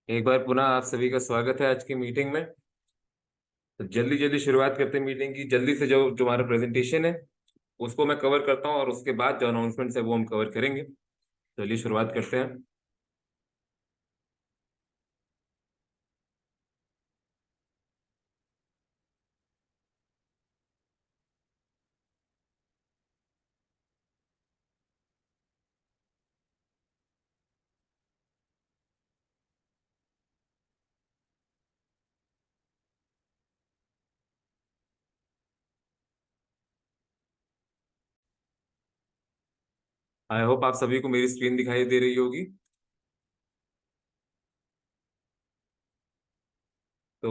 एक बार पुनः आप सभी का स्वागत है आज की मीटिंग में। तो जल्दी जल्दी शुरुआत करते हैं मीटिंग की। जल्दी से जो जो हमारा प्रेजेंटेशन है उसको मैं कवर करता हूँ और उसके बाद जो अनाउंसमेंट्स है वो हम कवर करेंगे। चलिए शुरुआत करते हैं। आई होप आप सभी को मेरी स्क्रीन दिखाई दे रही होगी। तो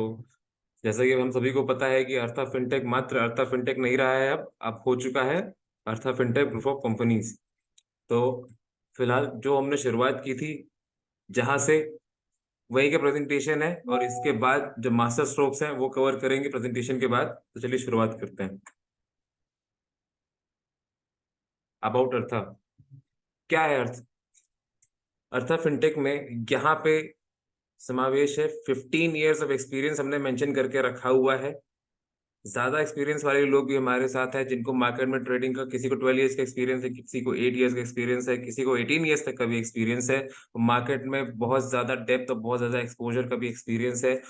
जैसा कि हम सभी को पता है कि अर्था फिनटेक मात्र अर्था फिनटेक नहीं रहा है, अब हो चुका है अर्था फिनटेक ग्रुप ऑफ कंपनीज। तो फिलहाल जो हमने शुरुआत की थी जहां से, वही का प्रेजेंटेशन है और इसके बाद जो मास्टर स्ट्रोक्स हैं वो कवर करेंगे प्रेजेंटेशन के बाद। तो चलिए शुरुआत करते हैं। अबाउट अर्था क्या है? अर्था फिनटेक में यहाँ पे समावेश है 15 ईयर्स ऑफ एक्सपीरियंस हमने मेंशन करके रखा हुआ है। ज्यादा एक्सपीरियंस वाले लोग भी हमारे साथ हैं जिनको मार्केट में ट्रेडिंग का, किसी को 12 ईयर्स का एक्सपीरियंस है, किसी को 8 ईयर्स का एक्सपीरियंस है, किसी को 18 ईयर्स तक का भी एक्सपीरियंस है। मार्केट में बहुत ज्यादा डेप्थ और बहुत ज्यादा एक्सपोजर का भी एक्सपीरियंस है।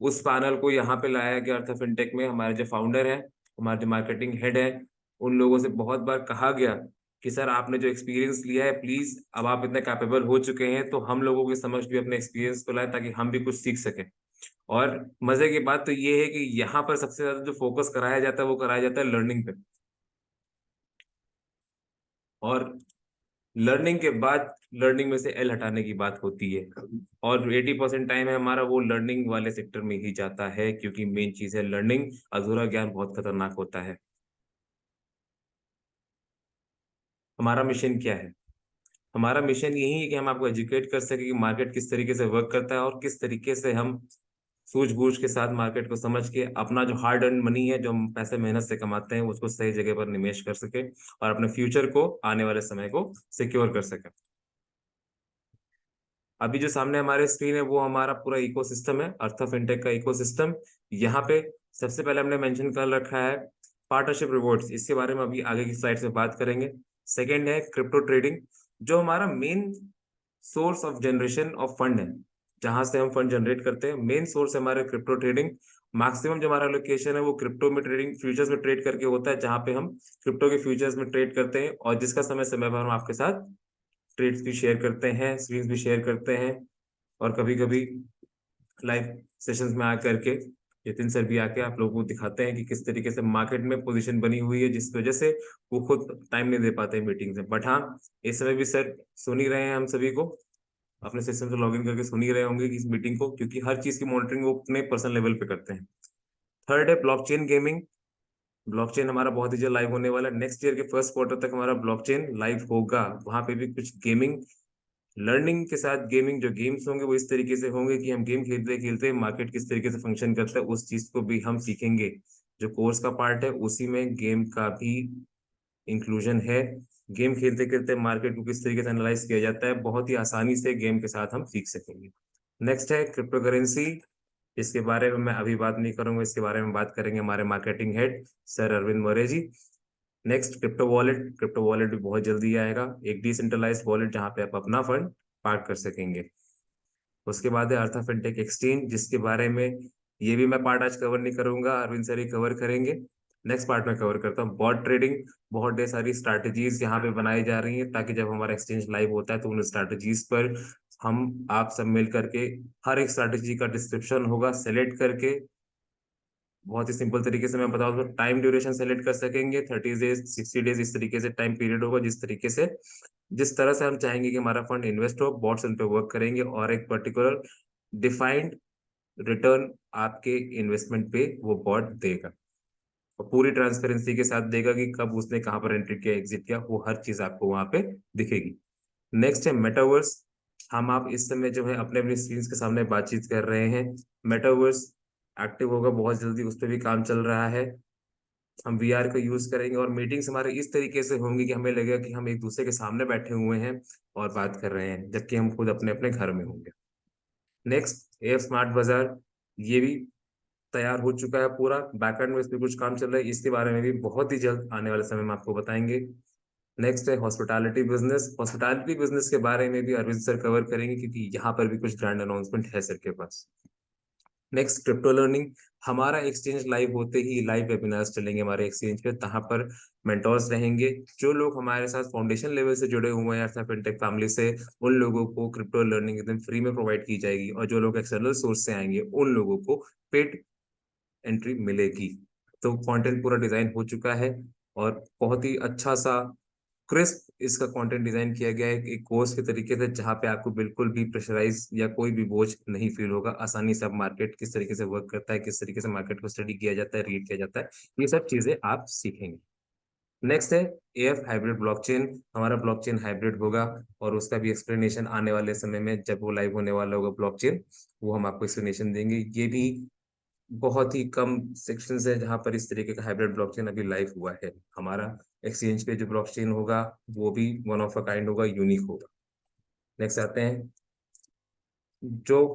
उस पैनल को यहाँ पे लाया गया अर्था फिनटेक में। हमारे जो फाउंडर है, हमारे जो मार्केटिंग हेड है, उन लोगों से बहुत बार कहा गया कि सर आपने जो एक्सपीरियंस लिया है प्लीज, अब आप इतने कैपेबल हो चुके हैं तो हम लोगों के समक्ष भी अपने एक्सपीरियंस को लाए ताकि हम भी कुछ सीख सकें। और मजे की बात तो ये है कि यहाँ पर सबसे ज्यादा जो फोकस कराया जाता है वो कराया जाता है लर्निंग पे। और लर्निंग के बाद लर्निंग में से एल हटाने की बात होती है। और 80% टाइम है हमारा वो लर्निंग वाले सेक्टर में ही जाता है, क्योंकि मेन चीज है लर्निंग। अधूरा ज्ञान बहुत खतरनाक होता है। हमारा मिशन क्या है? हमारा मिशन यही है कि हम आपको एजुकेट कर सके कि मार्केट किस तरीके से वर्क करता है और किस तरीके से हम सूझबूझ के साथ मार्केट को समझ के अपना जो हार्ड अर्न मनी है, जो हम पैसे मेहनत से कमाते हैं, उसको सही जगह पर निवेश कर सके और अपने फ्यूचर को, आने वाले समय को सिक्योर कर सके। अभी जो सामने हमारे स्क्रीन है वो हमारा पूरा इकोसिस्टम है, अर्थ ऑफ फिनटेक का इकोसिस्टम। यहाँ पे सबसे पहले हमने मेंशन कर रखा है पार्टनरशिप रिवॉर्ड्स। इसके बारे में अभी आगे की स्लाइड में बात करेंगे। सेकंड है क्रिप्टो ट्रेडिंग, जो हमारा main source of generation of fund है, जहां से हम फंड जनरेट करते हैं। मेन सोर्स है हमारे क्रिप्टो ट्रेडिंग। मैक्सिमम जो हमारा लोकेशन है वो क्रिप्टो में ट्रेडिंग, फ्यूचर्स में ट्रेड करके होता है, जहां पे हम क्रिप्टो के फ्यूचर्स में ट्रेड करते हैं और जिसका समय समय पर हम आपके साथ ट्रेड्स भी शेयर करते हैं, स्क्रीन्स भी शेयर करते हैं। और कभी कभी लाइव सेशंस में आकर के नितिन सर भी आके आप लोगों को दिखाते हैं कि किस तरीके से मार्केट में पोजीशन बनी हुई है, जिस वजह से वो खुद टाइम नहीं दे पाते मीटिंग से। बट हाँ, इस समय भी सर सुन ही रहे हैं हम सभी को, अपने सिस्टम से लॉगिन करके सुन ही रहे होंगे कि इस मीटिंग को, क्योंकि हर चीज की मॉनिटरिंग वो अपने पर्सनल लेवल पे करते हैं। थर्ड है ब्लॉकचेन गेमिंग। ब्लॉकचेन हमारा बहुत ही जल्द लाइव होने वाला है। नेक्स्ट ईयर के फर्स्ट क्वार्टर तक हमारा ब्लॉकचेन लाइव होगा। वहां पे भी कुछ गेमिंग, लर्निंग के साथ गेमिंग, जो गेम्स होंगे वो इस तरीके से होंगे कि हम गेम खेलते खेलते मार्केट किस तरीके से फंक्शन करता है उस चीज को भी हम सीखेंगे। जो कोर्स का पार्ट है उसी में गेम का भी इंक्लूजन है। गेम खेलते खेलते मार्केट को किस तरीके से एनालाइज किया जाता है, बहुत ही आसानी से गेम के साथ हम सीख सकेंगे। नेक्स्ट है क्रिप्टो करेंसी। इसके बारे में मैं अभी बात नहीं करूंगा, इसके बारे में बात करेंगे हमारे marketing head sir Arvind Maurya ji. Next crypto wallet. Crypto wallet भी बहुत जल्दी आएगा, एक डिसेंट्रलाइज्ड वॉलेट जहां पे आप अपना फंड पार्क कर सकेंगे। उसके बाद है अर्था फिनटेक एक्सचेंज, जिसके बारे में ये भी मैं पार्ट आज कवर नहीं करूंगा, अरविंद सर ही कवर करेंगे। नेक्स्ट पार्ट में कवर करता हूँ बॉट ट्रेडिंग। बहुत ढेर सारी स्ट्रैटेजीज यहाँ पे बनाई जा रही हैं ताकि जब हमारा एक्सचेंज लाइव होता है तो उन स्ट्रैटेजीज पर हम आप सब मिल करके, हर एक स्ट्रैटेजी का डिस्क्रिप्शन होगा सेलेक्ट करके, बहुत ही सिंपल तरीके से मैं बताऊं तो टाइम ड्यूरेशन सेलेक्ट कर सकेंगे, 30 डेज, 60 डेज, इस तरीके से टाइम पीरियड होगा। जिस तरीके से, जिस तरह से हम चाहेंगे कि हमारा फंड इन्वेस्ट हो, बॉट्स उन पे वर्क करेंगे और एक पर्टिकुलर डिफाइंड रिटर्न आपके इन्वेस्टमेंट पे वो बॉट देगा। और पूरी ट्रांसपेरेंसी के साथ देगा कि कब उसने कहाँ पर एंट्री किया, एग्जिट किया, वो हर चीज आपको वहां पे दिखेगी। नेक्स्ट है मेटावर्स। हम आप इस समय जो है अपने अपने स्क्रीन के सामने बातचीत कर रहे हैं। मेटावर्स एक्टिव होगा बहुत जल्दी, उस पर भी काम चल रहा है। हम वीआर का यूज करेंगे और मीटिंग्स हमारे इस तरीके से होंगी कि हमें लगेगा कि हम एक दूसरे के सामने बैठे हुए हैं और बात कर रहे हैं, जबकि हम खुद अपने अपने घर में होंगे। नेक्स्ट एफ स्मार्ट बाजार, ये भी तैयार हो चुका है पूरा, बैकएंड में इस पे कुछ काम चल रहा है, इसके बारे में भी बहुत ही जल्द आने वाले समय में आपको बताएंगे। नेक्स्ट है हॉस्पिटैलिटी बिजनेस। हॉस्पिटैलिटी बिजनेस के बारे में भी अरविंद सर कवर करेंगे, क्योंकि यहाँ पर भी कुछ ब्रांड अनाउंसमेंट है सर के पास। नेक्स्ट क्रिप्टो लर्निंग, हमारा एक्सचेंज लाइव होते ही लाइव वेबिनार्स चलेंगे हमारे एक्सचेंज पे, तहां पर मेंटोर्स रहेंगे। जो लोग हमारे साथ फाउंडेशन लेवल से जुड़े हुए हैं अर्थात फिनटेक फैमिली से, उन लोगों को क्रिप्टो लर्निंग एकदम फ्री में प्रोवाइड की जाएगी, और जो लोग एक्सटर्नल सोर्स से आएंगे उन लोगों को पेड एंट्री मिलेगी। तो कंटेंट पूरा डिजाइन हो चुका है और बहुत ही अच्छा सा क्रिस्प इसका कंटेंट डिजाइन किया गया है एक कोर्स के तरीके से, जहां पे आपको बिल्कुल भी प्रेशराइज या कोई भी बोझ नहीं फील होगा। आसानी से आप मार्केट किस तरीके से वर्क करता है, किस तरीके से मार्केट को स्टडी किया जाता है, रीड किया जाता है, ये सब चीजें आप सीखेंगे। नेक्स्ट है एएफ हाइब्रिड ब्लॉकचेन। हमारा ब्लॉकचेन हाइब्रिड होगा और उसका भी एक्सप्लेनेशन आने वाले समय में, जब वो लाइव होने वाला होगा ब्लॉकचेन, वो हम आपको एक्सप्लेनेशन देंगे। ये भी बहुत ही कम सेक्शंस है जहां पर इस तरीके का हाइब्रिड ब्लॉकचेन अभी लाइव हुआ है। हमारा एक्सचेंज पे जो ब्लॉकचेन होगा वो भी वन ऑफ अ काइंड होगा, यूनिक होगा। नेक्स्ट आते हैं जो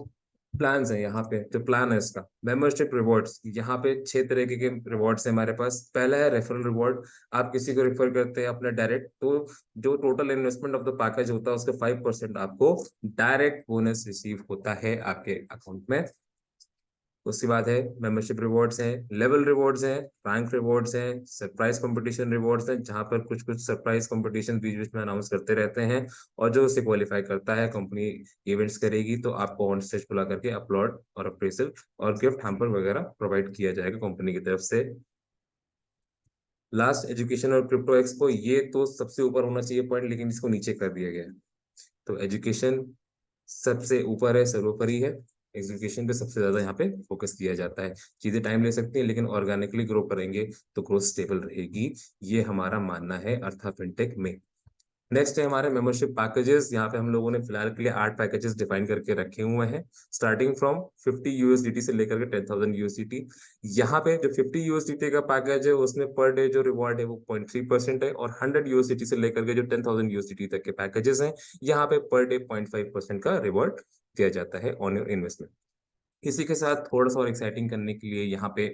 प्लान्स है, यहाँ पे जो प्लान है इसका मेंबरशिप रिवॉर्ड्स, यहाँ पे 6 तरीके के रिवॉर्ड्स है हमारे पास। पहला है रेफरल रिवॉर्ड, आप किसी को रेफर करते हैं अपना डायरेक्ट, तो जो total investment of the package होता है उसका 5% आपको डायरेक्ट बोनस रिसीव होता है आपके अकाउंट में। उसके बाद है मेंबरशिप रिवॉर्ड्स हैं, लेवल रिवॉर्ड्स हैं, रैंक रिवॉर्ड्स हैं, सरप्राइज कंपटीशन रिवॉर्ड्स हैं, जहां पर कुछ कुछ सरप्राइज कंपटीशन बीच बीच में अनाउंस करते रहते हैं, और जो उसे क्वालिफाई करता है कंपनी इवेंट्स करेगी, तो आपको ऑन स्टेज बुला करके अपलॉड और अप्रेजल और गिफ्ट हैम्पर वगैरह प्रोवाइड किया जाएगा कंपनी की तरफ से। लास्ट एजुकेशन और क्रिप्टो एक्सपो, ये तो सबसे ऊपर होना चाहिए पॉइंट, लेकिन इसको नीचे कर दिया गया है। तो एजुकेशन सबसे ऊपर है, सर्वोपरि है। एजुकेशन पे सबसे ज्यादा यहाँ पे फोकस किया जाता है। चीजें टाइम ले सकती हैं, लेकिन ऑर्गेनिकली ग्रो करेंगे तो ग्रोथ स्टेबल रहेगी, ये हमारा मानना है अर्था फिनटेक में। नेक्स्ट है हमारे मेंबरशिप पैकेजेस। यहाँ पे हम लोगों ने फिलहाल के लिए 8 पैकेजेस डिफाइन करके रखे हुए हैं, स्टार्टिंग फ्रॉम 50 USDT से लेकर के 10,000 USDT। यहाँ पे जो 50 USDT का पैकेज है उसमें पर डे जो रिवॉर्ड है वो 0.3% है, और 100 USDT से लेकर के जो 10,000 USDT तक के पैकेजेस हैं, यहाँ पे पर डे 0.5% का रिवॉर्ड दिया जाता है ऑन योर इन्वेस्टमेंट। इसी के साथ थोड़ा सा और एक्साइटिंग करने के लिए यहाँ पे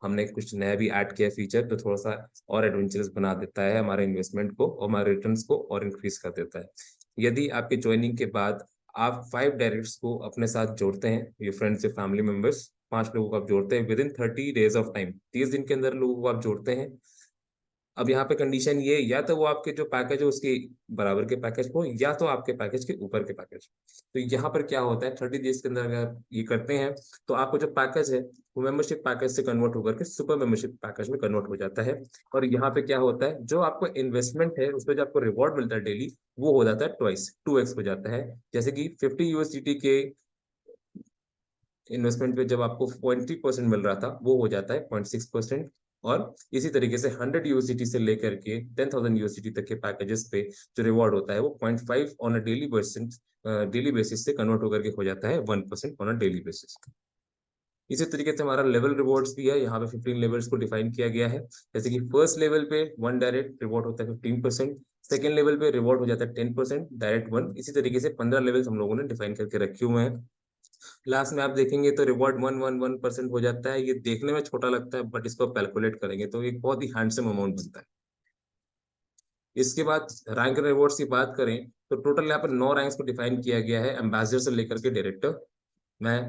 हमने कुछ नया भी ऐड किया फीचर, तो थोड़ा सा और एडवेंचरस बना देता है हमारे इन्वेस्टमेंट को और हमारे रिटर्न्स को और इंक्रीज कर देता है। यदि आपके ज्वाइनिंग के बाद आप 5 डायरेक्ट्स को अपने साथ जोड़ते हैं, ये फ्रेंड्स या फैमिली मेंबर्स, 5 लोगों को आप जोड़ते हैं with in 30 days of time, 30 दिन के अंदर लोगों को आप जोड़ते हैं। अब यहाँ पे कंडीशन ये, या तो वो आपके जो पैकेज है उसके बराबर के पैकेज हो, या तो आपके पैकेज के ऊपर के पैकेज। तो यहाँ पर क्या होता है, 30 डेज के अंदर अगर आप ये करते हैं तो आपको जो पैकेज है वो मेंबरशिप पैकेज से कन्वर्ट होकर के सुपर मेंबरशिप पैकेज में कन्वर्ट हो जाता है। और यहाँ पे क्या होता है, जो आपको इन्वेस्टमेंट है उस पर जो आपको रिवॉर्ड मिलता है डेली, वो हो जाता है ट्वाइस, 2x हो जाता है। जैसे कि 50 USDT के इन्वेस्टमेंट पे जब आपको 0.3% मिल रहा था, वो हो जाता है 0.6%। और इसी तरीके से 100 USDT से लेकर के 10,000 USDT तक के पैकेजेस पे जो रिवॉर्ड होता है वो 0.5 ऑन अ डेली बेसिस से कन्वर्ट होकर के हो जाता है 1% ऑन अ डेली बेसिस। इसी तरीके से हमारा लेवल रिवॉर्ड्स भी है, यहाँ पे 15 लेवल्स को डिफाइन किया गया है। जैसे कि फर्स्ट लेवल पे 1 डायरेक्ट रिवॉर्ड होता है 15%, सेकेंड लेवल पे रिवॉर्ड हो जाता है 10% डायरेक्ट 1। इसी तरीके से 15 लेवल्स हम लोगों ने डिफाइन करके रखे हुए हैं। लास्ट में आप देखेंगे तो रिवॉर्ड 111% हो जाता है। ये देखने में छोटा लगता है, बट इसको कैलकुलेट करेंगे तो एक बहुत ही हैंडसम अमाउंट बनता है। इसके बाद रैंक रिवॉर्ड्स की बात करें तो टोटल यहाँ पर 9 रैंक्स को डिफाइन किया गया है, एम्बेसडर से लेकर के डायरेक्टर। मैं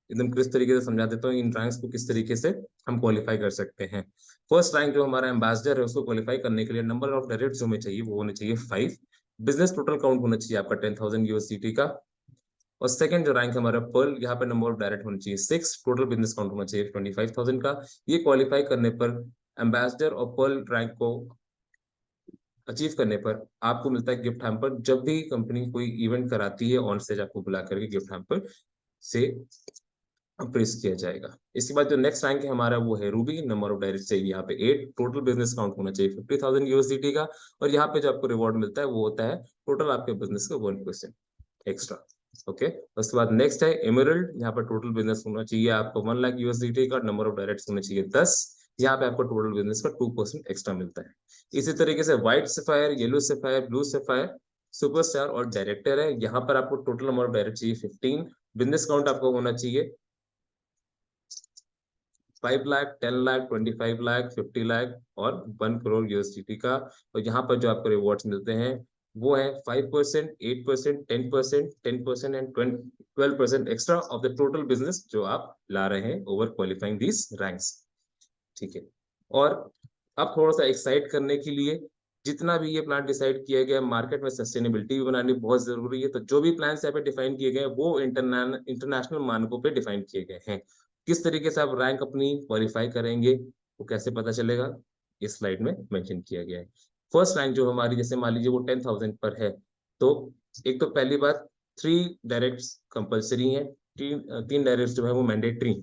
एकदम क्रिस्प तरीके से समझा देता हूँ इन रैंक्स को किस तरीके से हम क्वालिफाई कर सकते हैं। फर्स्ट रैंक जो हमारा एम्बेसडर है उसको क्वालिफाई करने के लिए नंबर ऑफ डायरेक्ट जो हमें चाहिए वो होने चाहिए 5। बिजनेस टोटल काउंट होना चाहिए आपका 10,000 USDT का। और सेकंड जो रैंक हमारा पर्ल, यहाँ पे नंबर ऑफ डायरेक्ट होना चाहिए 6, टोटल बिजनेस काउंट होना चाहिए 25,000 का। ये क्वालिफाई करने पर एम्बेसडर और पर्ल रैंक को अचीव करने पर आपको मिलता है गिफ्ट हैम्पर। जब भी कंपनी कोई इवेंट कराती है ऑन स्टेज आपको बुला करके गिफ्ट हैम्पर से अप्रेस किया जाएगा। इसके बाद जो नेक्स्ट रैंक है हमारा वो है रूबी, नंबर ऑफ डायरेक्ट चाहिए यहाँ पे 8, टोटल बिजनेस काउंट होना चाहिए 50,000 USDT का। और यहाँ पे जो आपको रिवॉर्ड मिलता है वो होता है टोटल आपके बिजनेस का 1% एक्स्ट्रा। ओके, उसके बाद नेक्स्ट है एमरल्ड, यहाँ पर टोटल बिजनेस होना चाहिए आपको 1 लाख USDT का, नंबर ऑफ डायरेक्ट होना चाहिए 10। यहाँ पे आपको टोटल बिजनेस का 2% एक्स्ट्रा मिलता है। इसी तरीके से white sapphire, yellow sapphire, blue sapphire, superstar और डायरेक्टर है। यहाँ पर आपको टोटल अमाउंट डायरेक्ट चाहिए 15। बिजनेस अकाउंट आपको होना चाहिए 5 लाख, 10 लाख, 25 लाख, 50 लाख और 1 करोड़ यूएसडीटी का। और यहाँ पर जो आपको रिवॉर्ड्स मिलते हैं वो है 5%, 8%, 10%, 10% and 12% extra off the total business जो आप ला रहे हैं ओवर क्वालिफाइंग दीज रैंक्स। ठीक है। और अब थोड़ा सा एक्साइट करने के लिए जितना भी ये प्लान डिसाइड किया गया, मार्केट में सस्टेनेबिलिटी भी बनानी बहुत जरूरी है। तो जो भी प्लान यहाँ पे डिफाइन किए गए वो इंटरनेशनल मानकों पे डिफाइन किए गए हैं। किस तरीके से आप रैंक अपनी क्वालिफाई करेंगे वो कैसे पता चलेगा, इस स्लाइड में मेंशन किया गया है। फर्स्ट रैंक जो हमारी, जैसे मान लीजिए वो 10,000 पर है, तो एक तो पहली बात 3 डायरेक्ट कंपल्सरी है, तीन डायरेक्ट जो है वो मैंडेटरी।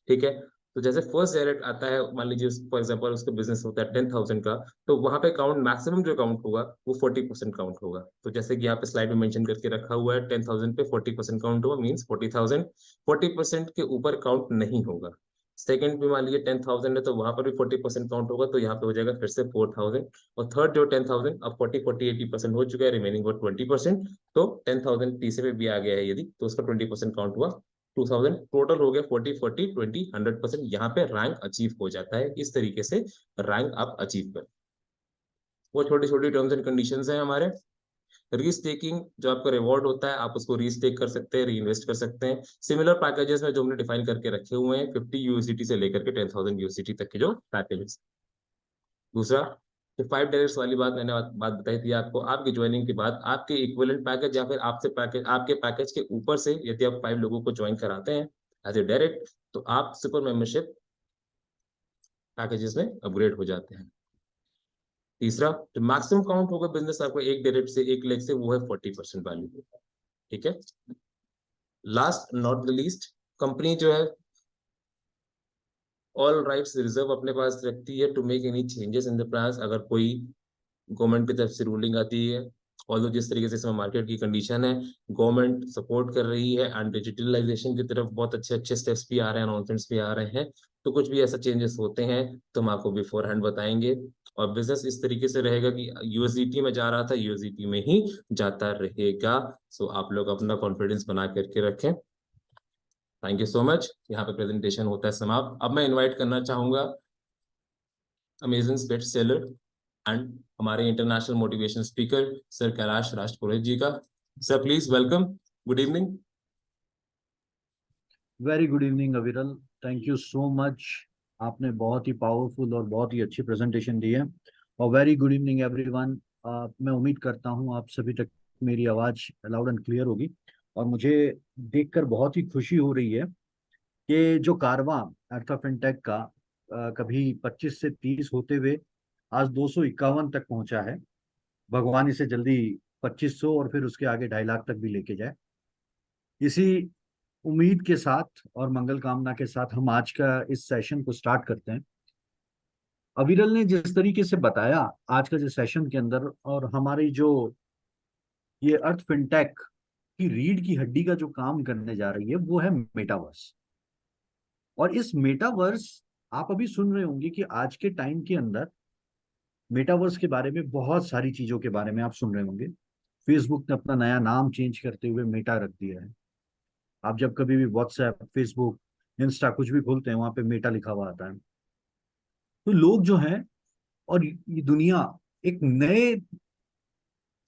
ठीक है। तो जैसे फर्स्ट डायरेक्ट आता है, मान लीजिए फॉर एग्जाम्पल उसका बिजनेस होता है 10,000 का, तो वहां पे काउंट मैक्सिमम जो काउंट होगा वो 40% काउंट होगा। तो जैसे कि यहाँ पे स्लाइड में मेंशन करके रखा हुआ है 10,000 पे 40% काउंट होगा, मीन्स 40,000। 40% के ऊपर काउंट नहीं होगा। सेकंड पे मान लीजिए 10,000 है तो वहां पर भी 40% काउंट होगा, तो यहाँ पे हो जाएगा फिर से 4,000। और थर्ड जो 10,000, अब 40, 40, 80% हो चुका है, रिमेनिंग वो 20%। तो 10,000 तीसरे पे भी आ गया है यदि, तो उसका 20% काउंट हुआ, 2,000 टोटल हो गया। 40, 40, 20, 100% यहाँ पे रैंक अचीव हो जाता है। इस तरीके से रैंक आप अचीव कर, वो छोटी छोटी टर्म्स एंड कंडीशंस हैं हमारे। रीस्टेकिंग जो आपका रिवॉर्ड होता है, आप उसको रीस्टेक कर सकते हैं, री इन्वेस्ट कर सकते हैं। सिमिलर पैकेजेस में जो हमने डिफाइन करके रखे हुए हैं 50 यूएसडीटी से लेकर के 10,000 यूएसडीटी तक के जो पैकेजेस। दूसरा, जो 5 डायरेक्ट्स वाली बात मैंने बात बताई थी आपको, आपकी ज्वाइनिंग के बाद आपके इक्विवेलेंट पैकेज या फिर आपसे पैकेज, आपके पैकेज के ऊपर से यदि आप 5 लोगों को ज्वाइन कराते हैं एज ए डायरेक्ट, तो आप सुपर मेंबरशिप पैकेजेस में अपग्रेड हो जाते हैं। तीसरा, जो मैक्सिमम काउंट होगा बिजनेस आपको एक डायरेक्ट से 1 लाख से, वो है 40% वैल्यू। ठीक है। Last not the least, company जो है ऑल राइट्स रिजर्व अपने पास रखती है to make any changes in the plans, अगर कोई गवर्नमेंट की तरफ से रूलिंग आती है। और जिस तरीके से इसमें मार्केट की कंडीशन है, गवर्नमेंट सपोर्ट कर रही है एंड डिजिटलाइजेशन की तरफ बहुत अच्छे अच्छे स्टेप्स भी आ रहे हैं, अनाउंसमेंट्स भी आ रहे हैं। तो कुछ भी ऐसा चेंजेस होते हैं तो हम आपको बिफोर हैंड बताएंगे। और बिजनेस इस तरीके से रहेगा कि यूएसडीटी में जा रहा था, यूएसडीटी में ही जाता रहेगा। सो आप लोग अपना कॉन्फिडेंस बना करके रखें। Thank you so much. यहाँ पे प्रेजेंटेशन होता है समाप्त। अब मैं इनवाइट करना चाहूंगा अमेजिंग बेस्ट सेलर एंड हमारे international motivation speaker sir Kailash Rajpurohit ji का। Sir please welcome, good evening. Very good evening Aviral, thank you so much. आपने बहुत ही पावरफुल और बहुत ही अच्छी प्रेजेंटेशन दी है। और वेरी गुड इवनिंग एवरीवन। मैं उम्मीद करता हूँ आप सभी तक मेरी आवाज़ लाउड एंड क्लियर होगी। और मुझे देखकर बहुत ही खुशी हो रही है कि जो कारवां अर्थ ऑफ फिनटेक का कभी 25 से 30 होते हुए आज 251 तक पहुंचा है। भगवान इसे जल्दी 2500 और फिर उसके आगे 2.5 लाख तक भी लेके जाए। इसी उम्मीद के साथ और मंगल कामना के साथ हम आज का इस सेशन को स्टार्ट करते हैं। अविरल ने जिस तरीके से बताया आज का जो सेशन के अंदर, और हमारी जो ये अर्थ फिनटेक की रीढ़ की हड्डी का जो काम करने जा रही है वो है मेटावर्स। और इस मेटावर्स, आप अभी सुन रहे होंगे कि आज के टाइम के अंदर मेटावर्स के बारे में बहुत सारी चीजों के बारे में आप सुन रहे होंगे। फेसबुक ने अपना नया नाम चेंज करते हुए मेटा रख दिया है। आप जब कभी भी व्हाट्सएप, फेसबुक, इंस्टा कुछ भी खोलते हैं वहां पे मेटा लिखा हुआ आता है। तो लोग जो हैं, और ये दुनिया एक नए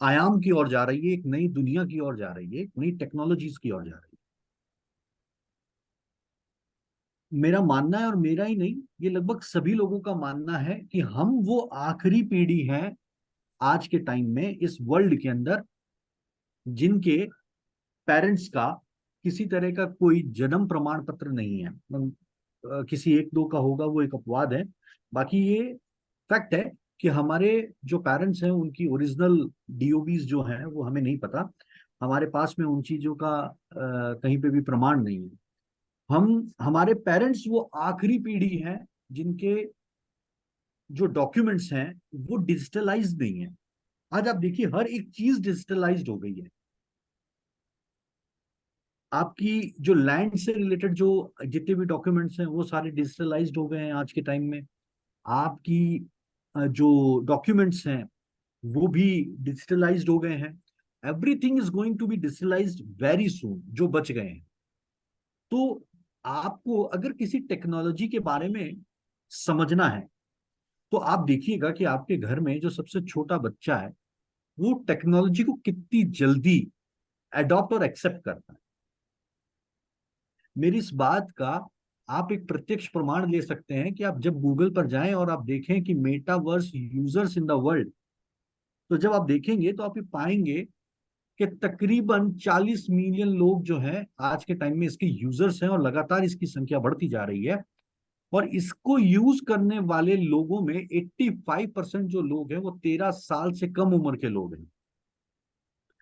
आयाम की ओर जा रही है, एक नई दुनिया की ओर जा रही है, एक नई टेक्नोलॉजीज की ओर जा रही है। मेरा मानना है, और मेरा ही नहीं, ये लगभग सभी लोगों का मानना है कि हम वो आखिरी पीढ़ी हैं आज के टाइम में इस वर्ल्ड के अंदर जिनके पेरेंट्स का किसी तरह का कोई जन्म प्रमाण पत्र नहीं है। किसी एक दो का होगा, वो एक अपवाद है। बाकी ये फैक्ट है कि हमारे जो पेरेंट्स हैं उनकी ओरिजिनल डीओबीज जो हैं वो हमें नहीं पता। हमारे पास में उन चीजों का कहीं पे भी प्रमाण नहीं है। हमारे पेरेंट्स वो आखिरी पीढ़ी है जिनके जो डॉक्यूमेंट्स हैं वो डिजिटलाइज नहीं है। आज आप देखिए हर एक चीज डिजिटलाइज्ड हो गई है। आपकी जो लैंड से रिलेटेड जो जितने भी डॉक्यूमेंट्स हैं वो सारे डिजिटलाइज्ड हो गए हैं आज के टाइम में। आपकी जो डॉक्यूमेंट्स हैं वो भी डिजिटलाइज्ड हो गए हैं। Everything is going to be digitalized very soon, जो बच गए हैं। तो आपको अगर किसी टेक्नोलॉजी के बारे में समझना है, तो आप देखिएगा कि आपके घर में जो सबसे छोटा बच्चा है वो टेक्नोलॉजी को कितनी जल्दी अडॉप्ट और एक्सेप्ट करता है। मेरी इस बात का आप एक प्रत्यक्ष प्रमाण ले सकते हैं कि आप जब गूगल पर जाएं और आप देखें कि metaverse users in the world, तो जब आप देखेंगे तो आप ये पाएंगे कि तकरीबन 40 मिलियन लोग जो हैं आज के टाइम में इसके यूजर्स हैं, और लगातार इसकी संख्या बढ़ती जा रही है। और इसको यूज करने वाले लोगों में 85% जो लोग हैं वो 13 साल से कम उम्र के लोग हैं।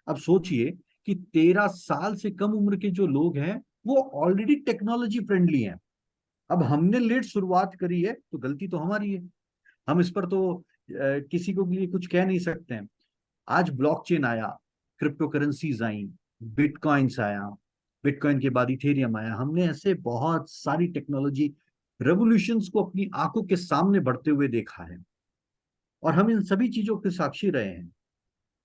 अब सोचिए कि 13 साल से कम उम्र के जो लोग हैं वो ऑलरेडी टेक्नोलॉजी फ्रेंडली हैं। अब हमने लेट शुरुआत करी है तो गलती तो हमारी है, हम इस पर तो किसी को लिए कुछ कह नहीं सकते हैं। आज ब्लॉकचेन आया, क्रिप्टो करेंसीज आई, बिटकॉइंस आया, बिटकॉइन के बाद इथेरियम आया, हमने ऐसे बहुत सारी टेक्नोलॉजी रेवोल्यूशंस को अपनी आंखों के सामने बढ़ते हुए देखा है, और हम इन सभी चीजों के साक्षी रहे हैं।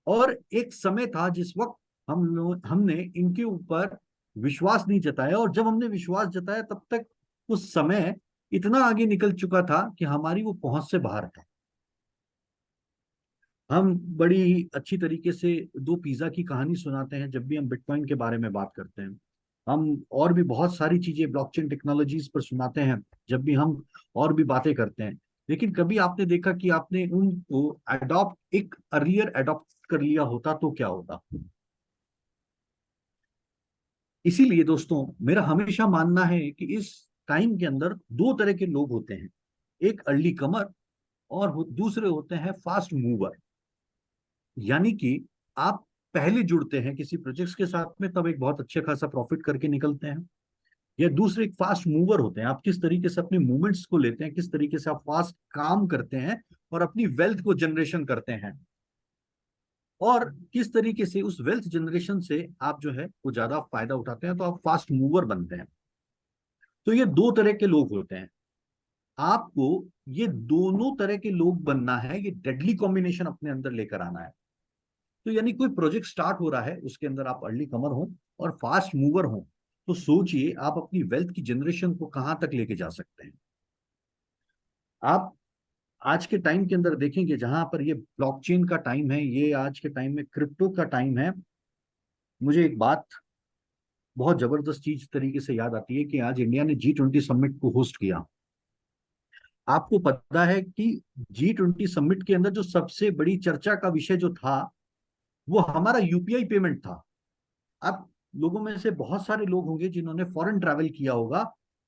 और एक समय था जिस वक्त हमने इनके ऊपर विश्वास नहीं जताया, और जब हमने विश्वास जताया तब तक उस समय इतना आगे निकल चुका था कि हमारी वो पहुंच से बाहर था। हम बड़ी अच्छी तरीके से दो पिज्जा की कहानी सुनाते हैं जब भी हम बिटकॉइन के बारे में बात करते हैं। हम और भी बहुत सारी चीजें ब्लॉकचेन टेक्नोलॉजीज पर सुनाते हैं जब भी हम और भी बातें करते हैं। लेकिन कभी आपने देखा कि आपने उनको अडॉप्ट एक अर्लियर अडॉप्ट कर लिया होता तो क्या होता? इसीलिए दोस्तों मेरा हमेशा मानना है कि इस टाइम के अंदर दो तरह के लोग होते हैं, एक अर्ली कमर और दूसरे होते हैं फास्ट मूवर। यानी कि आप पहले जुड़ते हैं किसी प्रोजेक्ट्स के साथ में तब एक बहुत अच्छे खासा प्रॉफिट करके निकलते हैं, या दूसरे एक फास्ट मूवर होते हैं, आप किस तरीके से अपने मूवमेंट्स को लेते हैं, किस तरीके से आप फास्ट काम करते हैं और अपनी वेल्थ को जनरेशन करते हैं, और किस तरीके से उस वेल्थ जनरेशन से आप जो है वो ज्यादा फायदा उठाते हैं, तो आप फास्ट मूवर बनते हैं। तो ये दो तरह के लोग होते हैं। आपको ये दोनों तरह के लोग बनना है, ये डेडली कॉम्बिनेशन अपने अंदर लेकर आना है। तो यानी कोई प्रोजेक्ट स्टार्ट हो रहा है उसके अंदर आप अर्ली कमर हो और फास्ट मूवर हो, तो सोचिए आप अपनी वेल्थ की जनरेशन को कहां तक लेके जा सकते हैं। आप आज के टाइम के अंदर देखेंगे जहां पर ये ब्लॉकचेन का टाइम है, ये आज के टाइम में क्रिप्टो का टाइम है, मुझे एक बात बहुत जबरदस्त चीज तरीके से याद आती है कि आज इंडिया ने G20 समिट को होस्ट किया। आपको पता है कि G20 समिट के अंदर जो सबसे बड़ी चर्चा का विषय जो था वो हमारा यूपीआई पेमेंट था। अब लोगों में से बहुत सारे लोग होंगे जिन्होंने फॉरेन ट्रैवल किया होगा,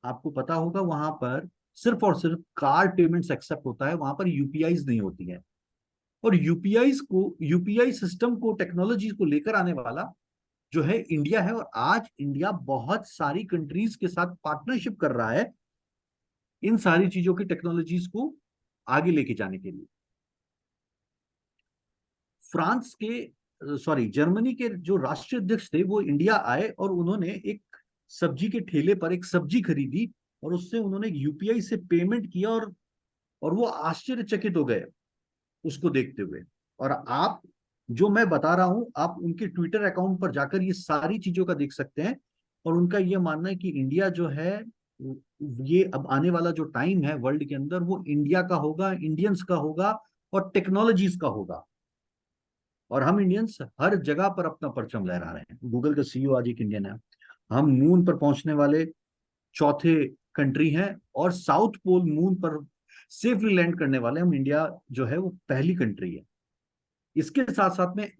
आपको पता होगा वहां पर सिर्फ और सिर्फ कार्ड पेमेंट्स एक्सेप्ट होता है, वहां पर यूपीआई नहीं होती है। और यूपीआई सिस्टम को टेक्नोलॉजी को लेकर आने वाला जो है इंडिया है, और आज इंडिया बहुत सारी कंट्रीज के साथ पार्टनरशिप कर रहा है इन सारी चीजों की टेक्नोलॉजीज को आगे लेके जाने के लिए। फ्रांस के सॉरी जर्मनी के जो राष्ट्रीय अध्यक्ष थे वो इंडिया आए और उन्होंने एक सब्जी के ठेले पर एक सब्जी खरीदी और उससे उन्होंने यूपीआई से पेमेंट किया, और वो आश्चर्यचकित हो गए उसको देखते हुए। और आप जो मैं बता रहा हूं आप उनके ट्विटर अकाउंट पर जाकर ये सारी चीजों का देख सकते हैं, और उनका ये मानना है कि इंडिया जो है ये अब आने वाला जो टाइम है वर्ल्ड के अंदर वो इंडिया का होगा, इंडियंस का होगा और टेक्नोलॉजीज का होगा। और हम इंडियंस हर जगह पर अपना परचम लहरा रहे हैं। गूगल का सीईओ आज एक इंडियन है, हम मून पर पहुंचने वाले चौथे कंट्री हैं, और साउथ पोल मून पर सेफली लैंड करने वाले हम इंडिया जो है वो पहली कंट्री है। इसके साथ साथ में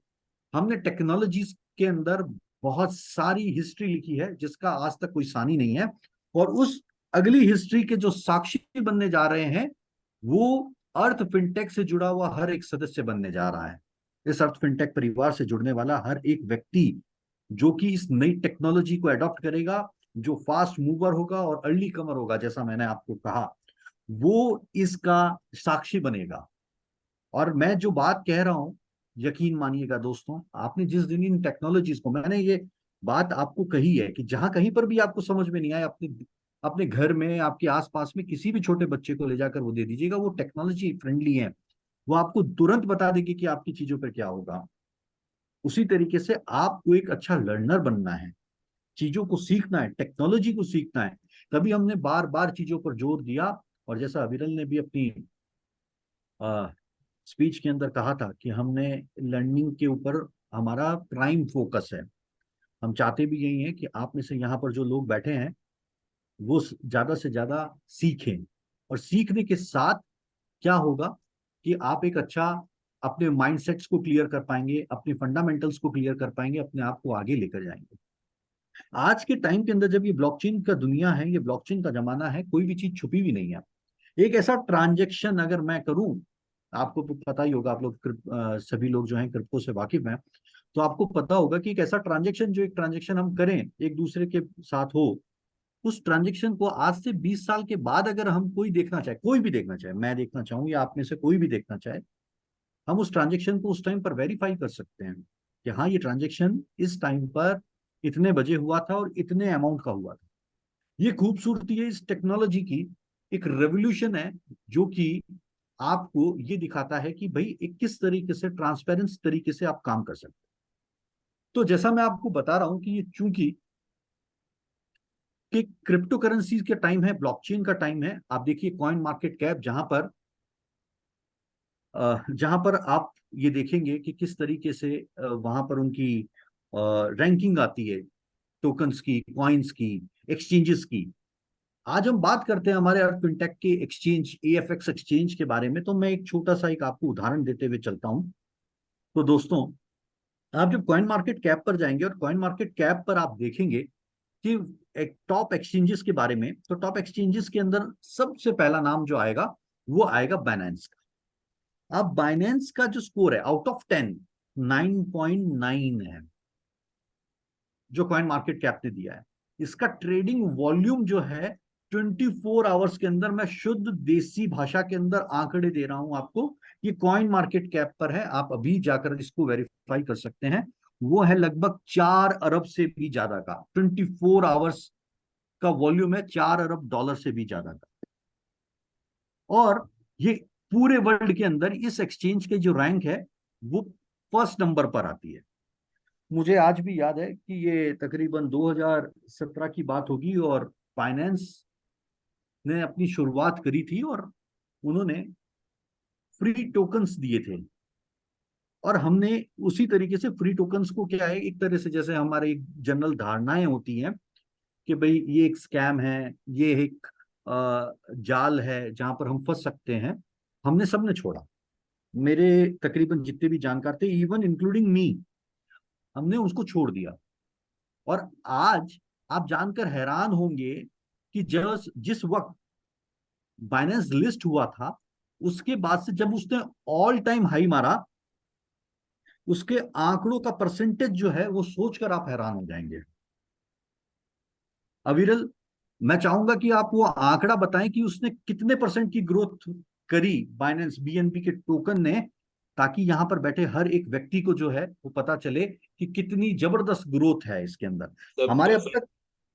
हमने टेक्नोलॉजीज के अंदर बहुत सारी हिस्ट्री लिखी है जिसका आज तक कोई सानी नहीं है, और उस अगली हिस्ट्री के जो साक्षी बनने जा रहे हैं वो अर्थ फिनटेक से जुड़ा हुआ हर एक सदस्य बनने जा रहा है। इस अर्थ फिनटेक परिवार से जुड़ने वाला हर एक व्यक्ति जो कि इस नई टेक्नोलॉजी को अडॉप्ट करेगा, जो फास्ट मूवर होगा और अर्ली कमर होगा, जैसा मैंने आपको कहा, वो इसका साक्षी बनेगा। और मैं जो बात कह रहा हूं यकीन मानिएगा दोस्तों, आपने जिस दिन इन टेक्नोलॉजीज को, मैंने ये बात आपको कही है कि जहां कहीं पर भी आपको समझ में नहीं आए अपने अपने घर में आपके आसपास में किसी भी छोटे बच्चे को ले जाकर वो दे दीजिएगा, वो टेक्नोलॉजी फ्रेंडली है, वो आपको तुरंत बता देगी कि आपकी चीजों पर क्या होगा। उसी तरीके से आपको एक अच्छा लर्नर बनना है, चीजों को सीखना है, टेक्नोलॉजी को सीखना है। तभी हमने बार बार चीजों पर जोर दिया। और जैसा अविरल ने भी अपनी स्पीच के अंदर कहा था कि हमने लर्निंग के ऊपर हमारा प्राइम फोकस है। हम चाहते भी यही है कि आप में से यहाँ पर जो लोग बैठे हैं वो ज्यादा से ज्यादा सीखें। और सीखने के साथ क्या होगा कि आप एक अच्छा अपने माइंडसेट्स को क्लियर कर पाएंगे, अपने फंडामेंटल्स को क्लियर कर पाएंगे, अपने आप को आगे लेकर जाएंगे। आज के टाइम के अंदर जब ये ब्लॉकचेन का दुनिया है, ये ब्लॉकचेन का जमाना है, कोई भी चीज छुपी हुई नहीं है। एक ऐसा ट्रांजेक्शन अगर मैं करूं, आपको तो पता ही होगा, आप लोग सभी लोग जो हैं क्रिप्टो से वाकिफ हैं, तो आपको पता होगा कि एक ऐसा ट्रांजेक्शन, जो एक ट्रांजेक्शन हम करें एक दूसरे के साथ हो, उस ट्रांजेक्शन को आज से 20 साल के बाद अगर हम कोई देखना चाहे, कोई भी देखना चाहे, मैं देखना चाहूँ या आप में से कोई भी देखना चाहे, हम उस ट्रांजेक्शन को उस टाइम पर वेरीफाई कर सकते हैं कि हाँ ये ट्रांजेक्शन इस टाइम पर इतने बजे हुआ था और इतने अमाउंट का हुआ था। ये खूबसूरती है इस टेक्नोलॉजी की, एक रेवोल्यूशन है जो कि आपको ये दिखाता है कि भाई एक किस तरीके से ट्रांसपेरेंट तरीके से आप काम कर सकते हैं। तो जैसा मैं आपको बता रहा हूं कि ये चूंकि कि क्रिप्टो करेंसी का टाइम है, ब्लॉकचेन का टाइम है, आप देखिए कॉइन मार्केट कैप जहां पर आप ये देखेंगे कि किस तरीके से वहां पर उनकी रैंकिंग आती है, टोकन्स की, कॉइन्स की, एक्सचेंजेस की। आज हम बात करते हैं हमारे अर्थ फिनटेक के एक्सचेंज, एएफएक्स एक्सचेंज के बारे में। तो मैं एक छोटा सा एक आपको उदाहरण देते हुए चलता हूं। तो दोस्तों, आप जब कॉइन मार्केट कैप पर जाएंगे और कॉइन मार्केट कैप पर आप देखेंगे कि एक टॉप एक्सचेंजेस के बारे में, तो टॉप एक्सचेंजेस के अंदर सबसे पहला नाम जो आएगा वो आएगा बाइनेंस का। अब बाइनेंस का जो स्कोर है आउट ऑफ 10, 9.9 है जो कॉइन मार्केट कैप ने दिया है। इसका ट्रेडिंग वॉल्यूम जो है 24 आवर्स के अंदर, मैं शुद्ध देसी भाषा के अंदर आंकड़े दे रहा हूं आपको, ये कॉइन मार्केट कैप पर है, आप अभी जाकर इसको वेरीफाई कर सकते हैं। वो है लगभग 4 अरब से भी ज्यादा का, 24 आवर्स का वॉल्यूम है, $4 अरब से भी ज्यादा का। और ये पूरे वर्ल्ड के अंदर इस एक्सचेंज के जो रैंक है वो फर्स्ट नंबर पर आती है। मुझे आज भी याद है कि ये तकरीबन 2017 की बात होगी, और फाइनेंस ने अपनी शुरुआत करी थी और उन्होंने फ्री टोकन्स दिए थे। और हमने उसी तरीके से फ्री टोकन्स को, क्या है, एक तरह से जैसे हमारे एक जनरल धारणाएं होती हैं कि भाई ये एक स्कैम है, ये एक जाल है जहां पर हम फंस सकते हैं, हमने सबने छोड़ा। मेरे तकरीबन जितने भी जानकार थे, इवन इंक्लूडिंग मी, हमने उसको छोड़ दिया। और आज आप जानकर हैरान होंगे कि जिस वक्त बाइनेंस लिस्ट हुआ था, उसके बाद से जब उसने ऑल टाइम हाई मारा, उसके आंकड़ों का परसेंटेज जो है वो सोचकर आप हैरान हो जाएंगे। अविरल, मैं चाहूंगा कि आप वो आंकड़ा बताएं कि उसने कितने परसेंट की ग्रोथ करी बाइनेंस बीएनबी के टोकन ने, ताकि यहां पर बैठे हर एक व्यक्ति को जो है वो पता चले कि कितनी जबरदस्त ग्रोथ है इसके अंदर। सब हमारे अब परसेंट तक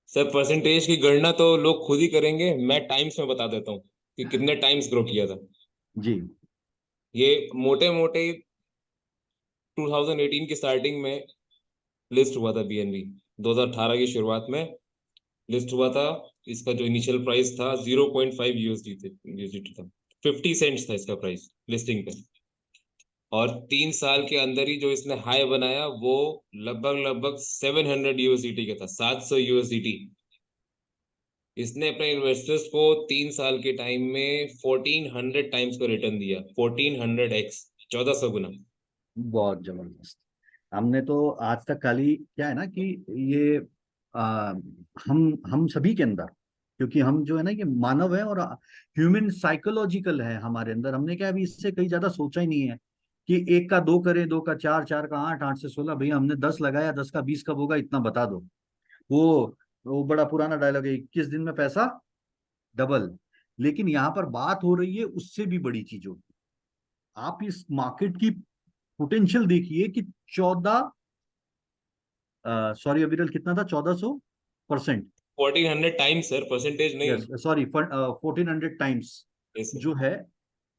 सब परसेंटेज की गणना तो लोग खुद ही करेंगे, मैं टाइम्स में बता देता हूँ कि कितने टाइम्स ग्रो किया था। जी। ये मोटे मोटे 2018 की स्टार्टिंग में लिस्ट हुआ था बीएनबी, 2018 की शुरुआत में लिस्ट हुआ था। इसका जो इनिशियल प्राइस था 0.5 यूएसडी था, 50 सेंट्स था इसका प्राइस लिस्टिंग पे। और 3 साल के अंदर ही जो इसने हाई बनाया वो लगभग लगभग 700 यूएसडीटी का था, 700 यूएसडीटी। इसने अपने इन्वेस्टर्स को 3 साल के टाइम में 1400 टाइम्स का रिटर्न दिया, 1400x, 1400 गुना। बहुत जबरदस्त। हमने तो आज तक खाली, क्या है ना कि ये हम सभी के अंदर, क्योंकि हम जो है ना, ये मानव है और ह्यूमन साइकोलॉजिकल है हमारे अंदर, हमने क्या अभी इससे कहीं ज्यादा सोचा ही नहीं है कि एक का दो करें, दो का चार, चार का आठ, आठ से 16। भैया हमने 10 लगाया, 10 का 20 कब होगा इतना बता दो। वो बड़ा पुराना डायलॉग है, 21 दिन में पैसा डबल। लेकिन यहाँ पर बात हो रही है उससे भी बड़ी चीजों की। आप इस मार्केट की पोटेंशियल देखिए कि 14, सॉरी अविरल, कितना था, 1400%। 1400 टाइम्स सर, परसेंटेज नहीं। Yes sorry, 1400 times yes sir. जो है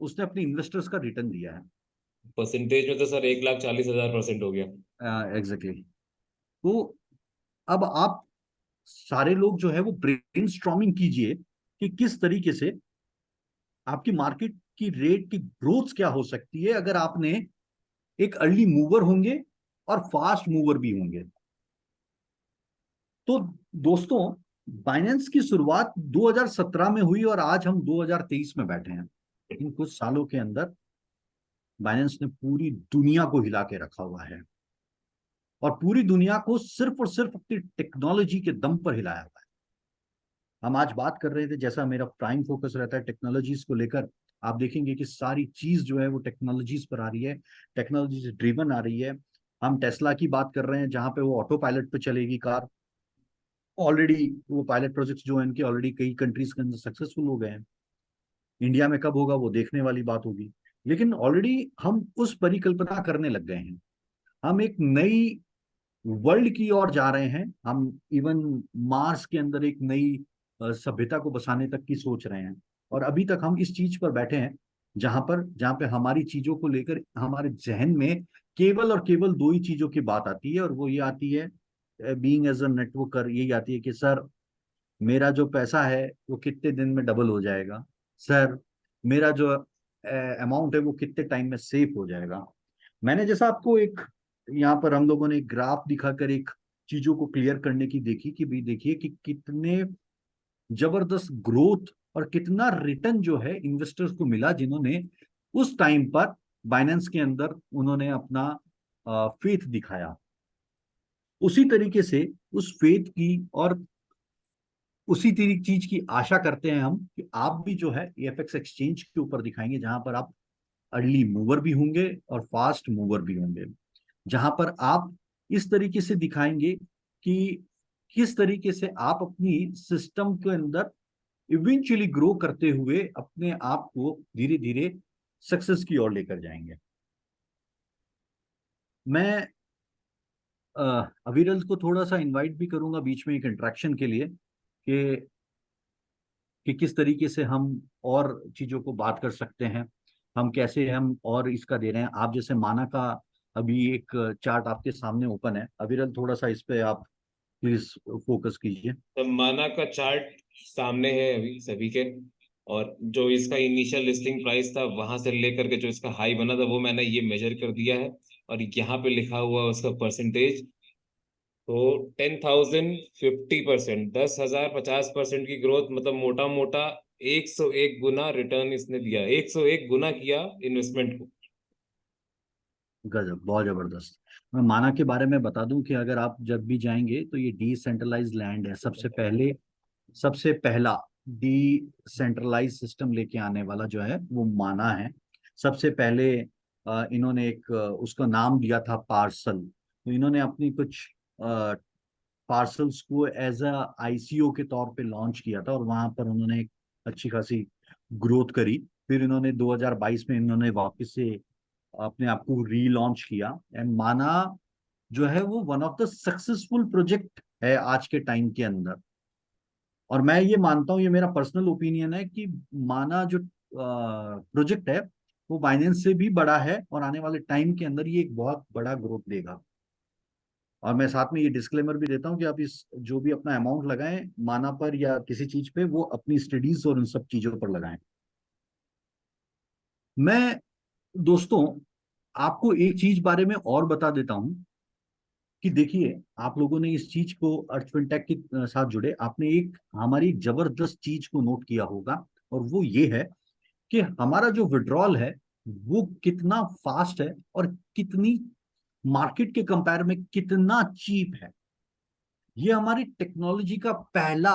उसने अपने इन्वेस्टर्स का रिटर्न दिया है। परसेंटेज में तो सर 1,40,000% हो गया। एग्जैक्टली। तो अब आप सारे लोग जो है वो ब्रेनस्टॉर्मिंग कीजिए कि किस तरीके से आपकी मार्केट की रेट की ग्रोथ क्या हो सकती है अगर आपने एक अर्ली मूवर होंगे और फास्ट मूवर भी होंगे। तो दोस्तों, बाइनेंस की शुरुआत 2017 में हुई और आज हम 2023 में बैठे हैं। इन कुछ सालों के अंदर बाइनेंस ने पूरी दुनिया को हिला के रखा हुआ है, और पूरी दुनिया को सिर्फ और सिर्फ अपनी टेक्नोलॉजी के दम पर हिलाया हुआ है। हम आज बात कर रहे थे, जैसा मेरा प्राइम फोकस रहता है टेक्नोलॉजीज को लेकर, आप देखेंगे कि सारी चीज जो है वो टेक्नोलॉजीज पर आ रही है, टेक्नोलॉजी से ड्रिवन आ रही है। हम टेस्ला की बात कर रहे हैं जहां पे वो ऑटो पायलट पे चलेगी कार। ऑलरेडी वो पायलट प्रोजेक्ट्स जो है इनके ऑलरेडी कई कंट्रीज के अंदर सक्सेसफुल हो गए हैं। इंडिया में कब होगा वो देखने वाली बात होगी, लेकिन ऑलरेडी हम उस परिकल्पना करने लग गए हैं। हम एक नई वर्ल्ड की ओर जा रहे हैं। हम इवन मार्स के अंदर एक नई सभ्यता को बसाने तक की सोच रहे हैं। और अभी तक हम इस चीज पर बैठे हैं जहां पे हमारी चीजों को लेकर हमारे जहन में केवल और केवल दो ही चीजों की बात आती है, और वो ये आती है, बीइंग एज अ नेटवर्कर, यही आती है कि सर मेरा जो पैसा है वो कितने दिन में डबल हो जाएगा, सर मेरा जो अमाउंट है वो कितने टाइम में सेव हो जाएगा। मैंने जैसा आपको एक यहाँ पर हम लोगों ने एक ग्राफ दिखाकर एक चीजों को क्लियर करने की देखी कि भी देखिए कि कितने जबरदस्त ग्रोथ और कितना रिटर्न जो है इन्वेस्टर्स को मिला, जिन्होंने उस टाइम पर बाइनेंस के अंदर उन्होंने अपना फेथ दिखाया। उसी तरीके से उस फेथ की और उसी तरीके चीज की आशा करते हैं हम कि आप भी जो है एफएक्स एक्सचेंज के ऊपर दिखाएंगे, जहां पर आप अर्ली मूवर भी होंगे और फास्ट मूवर भी होंगे, जहां पर आप इस तरीके से दिखाएंगे कि किस तरीके से आप अपनी सिस्टम के अंदर इवेंचुअली ग्रो करते हुए अपने आप को धीरे धीरे सक्सेस की ओर लेकर जाएंगे। मैं अविरल को थोड़ा सा इनवाइट भी करूंगा बीच में एक इंटरेक्शन के लिए, कि किस तरीके से हम और चीजों को बात कर सकते हैं, हम कैसे हम और इसका दे रहे हैं। आप जैसे माना का अभी एक चार्ट आपके सामने ओपन है, अविरल थोड़ा सा इस पे आप प्लीज फोकस कीजिए। तो माना का चार्ट सामने है अभी सभी के। और जो इसका इनिशियल लिस्टिंग प्राइस था वहां से लेकर के जो इसका हाई बना था वो मैंने ये मेजर कर दिया है। और यहाँ पे लिखा हुआ है उसका परसेंटेज। तो 10,050%, 10,050% की ग्रोथ, मतलब मोटा मोटा 101 गुना रिटर्न इसने दिया, 101 गुना किया इन्वेस्टमेंट को। गजब, बहुत जबरदस्त। मैं माना के बारे में बता दूं कि अगर आप जब भी जाएंगे तो ये डिसेंट्रलाइज लैंड है। सबसे पहला डिसेंट्रलाइज सिस्टम लेके आने वाला जो है वो माना है। सबसे पहले इन्होंने एक उसका नाम दिया था पार्सल। तो इन्होंने अपनी कुछ पार्सल्स को एज अ आईसीओ के तौर पे लॉन्च किया था, और वहां पर उन्होंने एक अच्छी खासी ग्रोथ करी। फिर इन्होंने 2022 में इन्होंने वापस से अपने आप को रीलॉन्च किया, एंड माना जो है वो one of the successful project है आज के टाइम के अंदर। और मैं ये मानता हूँ, ये मेरा पर्सनल ओपिनियन है कि माना जो प्रोजेक्ट है वो बाइनेंस से भी बड़ा है, और आने वाले टाइम के अंदर ये एक बहुत बड़ा ग्रोथ देगा। और मैं साथ में ये डिस्क्लेमर भी देता हूँ कि आप इस जो भी अपना अमाउंट लगाएं माना पर या किसी चीज पे, वो अपनी स्टडीज और उन सब चीजों पर लगाएं। मैं दोस्तों आपको एक चीज बारे में और बता देता हूं कि देखिए, आप लोगों ने इस चीज को अर्थ फिनटेक के साथ जुड़े, आपने एक हमारी एक जबरदस्त चीज को नोट किया होगा, और वो ये है कि हमारा जो विड्रॉल है वो कितना फास्ट है और कितनी मार्केट के कंपेयर में कितना चीप है। ये हमारी टेक्नोलॉजी का पहला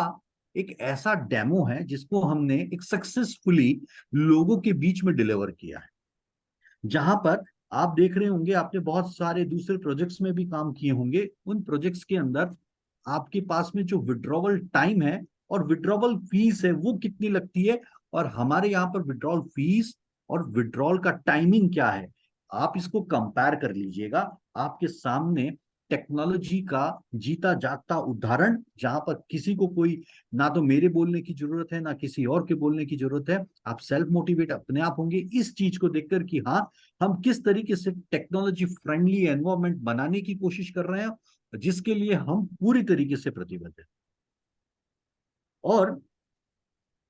एक ऐसा डेमो है जिसको हमने एक सक्सेसफुली लोगों के बीच में डिलीवर किया है। जहां पर आप देख रहे होंगे, आपने बहुत सारे दूसरे प्रोजेक्ट्स में भी काम किए होंगे, उन प्रोजेक्ट्स के अंदर आपके पास में जो विड्रॉवल टाइम है और विड्रॉवल फीस है वो कितनी लगती है, और हमारे यहाँ पर विड्रॉवल फीस और विड्रॉल का टाइमिंग क्या है, आप इसको कंपेयर कर लीजिएगा। आपके सामने टेक्नोलॉजी का जीता जागता उदाहरण, जहां पर किसी को कोई ना तो मेरे बोलने की जरूरत है ना किसी और के बोलने की जरूरत है। आप सेल्फ मोटिवेट अपने आप होंगे इस चीज को देखकर कि हाँ, हम किस तरीके से टेक्नोलॉजी फ्रेंडली एनवायरनमेंट बनाने की कोशिश कर रहे हैं, जिसके लिए हम पूरी तरीके से प्रतिबद्ध हैं। और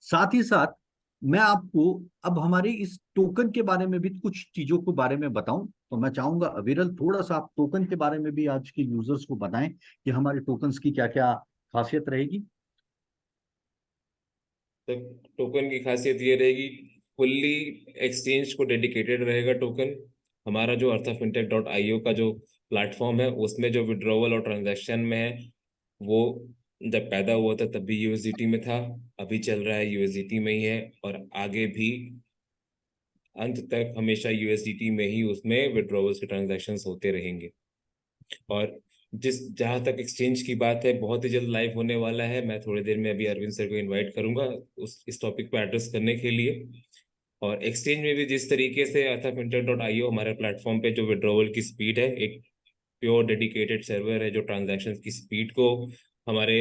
साथ ही साथ मैं आपको अब हमारे इस टोकन के बारे में भी कुछ चीजों के बारे में बताऊं, तो मैं चाहूंगा अविरल थोड़ा सा आप टोकन के बारे में भी आज के यूजर्स को बताएं कि हमारे टोकन्स की क्या क्या खासियत रहेगी। तो टोकन की खासियत ये रहेगी, फुल्ली एक्सचेंज को डेडिकेटेड रहेगा टोकन। हमारा जो arthafinTech.io का जो प्लेटफॉर्म है उसमें जो विड्रॉवल और ट्रांजैक्शन में है, वो जब पैदा हुआ था तब भी यूएसडीटी में था, अभी चल रहा है यूएसडीटी में ही है, और आगे भी अंत तक हमेशा यूएसडीटी में ही उसमें विड्रॉवल्स के ट्रांजैक्शंस होते रहेंगे। और जहां तक एक्सचेंज की बात है, बहुत ही जल्द लाइव होने वाला है। मैं थोड़ी देर में अभी अरविंद सर को इनवाइट करूंगा इस टॉपिक पर एड्रेस करने के लिए। और एक्सचेंज में भी जिस तरीके से arthafinTech.io हमारे प्लेटफॉर्म पे जो विड्रॉवल की स्पीड है, एक प्योर डेडिकेटेड सर्वर है जो ट्रांजैक्शन की स्पीड को हमारे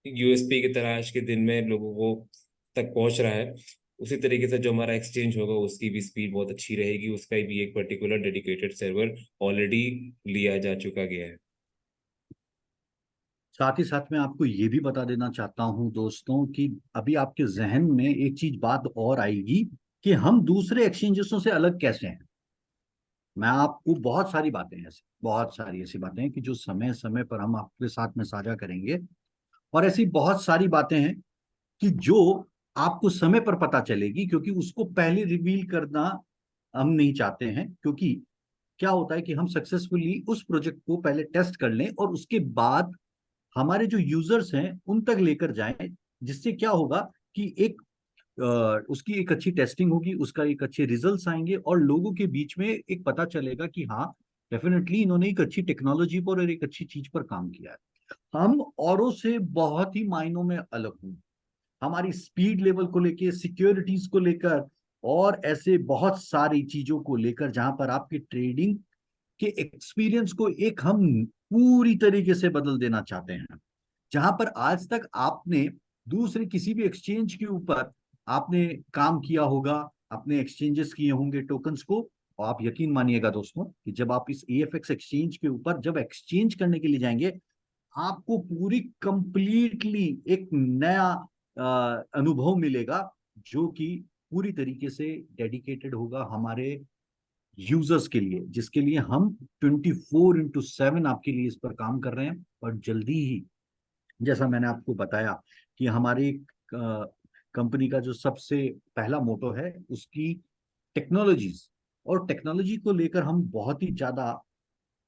यूएसपी की तरह आज के दिन में लोगों को तक पहुंच रहा है, उसी तरीके से जो हमारा एक्सचेंज होगा उसकी भी स्पीड बहुत अच्छी रहेगी। उसका भी एक पर्टिकुलर डेडिकेटेड सर्वर ऑलरेडी लिया जा चुका गया है। साथ ही साथ मैं आपको ये भी बता देना चाहता हूं दोस्तों कि अभी आपके जहन में एक चीज बात और आएगी कि हम दूसरे एक्सचेंजेसों से अलग कैसे हैं। मैं आपको बहुत सारी बातें हैं, ऐसी बहुत सारी ऐसी बातें हैं कि जो समय समय पर हम आपके साथ में साझा करेंगे। और ऐसी बहुत सारी बातें हैं कि जो आपको समय पर पता चलेगी, क्योंकि उसको पहले रिवील करना हम नहीं चाहते हैं। क्योंकि क्या होता है कि हम सक्सेसफुली उस प्रोजेक्ट को पहले टेस्ट कर लें और उसके बाद हमारे जो यूजर्स हैं उन तक लेकर जाएं, जिससे क्या होगा कि एक उसकी एक अच्छी टेस्टिंग होगी, उसका एक अच्छे रिजल्ट्स आएंगे और लोगों के बीच में एक पता चलेगा कि हाँ, डेफिनेटली इन्होंने एक अच्छी टेक्नोलॉजी पर और एक अच्छी चीज पर काम किया है। हम औरों से बहुत ही मायनों में अलग होंगे, हमारी स्पीड लेवल को लेकर, सिक्योरिटीज को लेकर और ऐसे बहुत सारी चीजों को लेकर, जहां पर आपकी ट्रेडिंग के एक्सपीरियंस को एक हम पूरी तरीके से बदल देना चाहते हैं। जहां पर आज तक आपने दूसरे किसी भी एक्सचेंज के ऊपर आपने काम किया होगा, अपने एक्सचेंजेस किए होंगे टोकन्स को, और आप यकीन मानिएगा दोस्तों कि जब आप इस AFX एक्सचेंज के ऊपर जब एक्सचेंज करने के लिए जाएंगे, आपको पूरी कंप्लीटली एक नया अनुभव मिलेगा, जो कि पूरी तरीके से डेडिकेटेड होगा हमारे यूजर्स के लिए, जिसके लिए हम 24/7 आपके लिए इस पर काम कर रहे हैं। और जल्दी ही, जैसा मैंने आपको बताया कि हमारी कंपनी का जो सबसे पहला मोटो है उसकी टेक्नोलॉजीज, और टेक्नोलॉजी को लेकर हम बहुत ही ज्यादा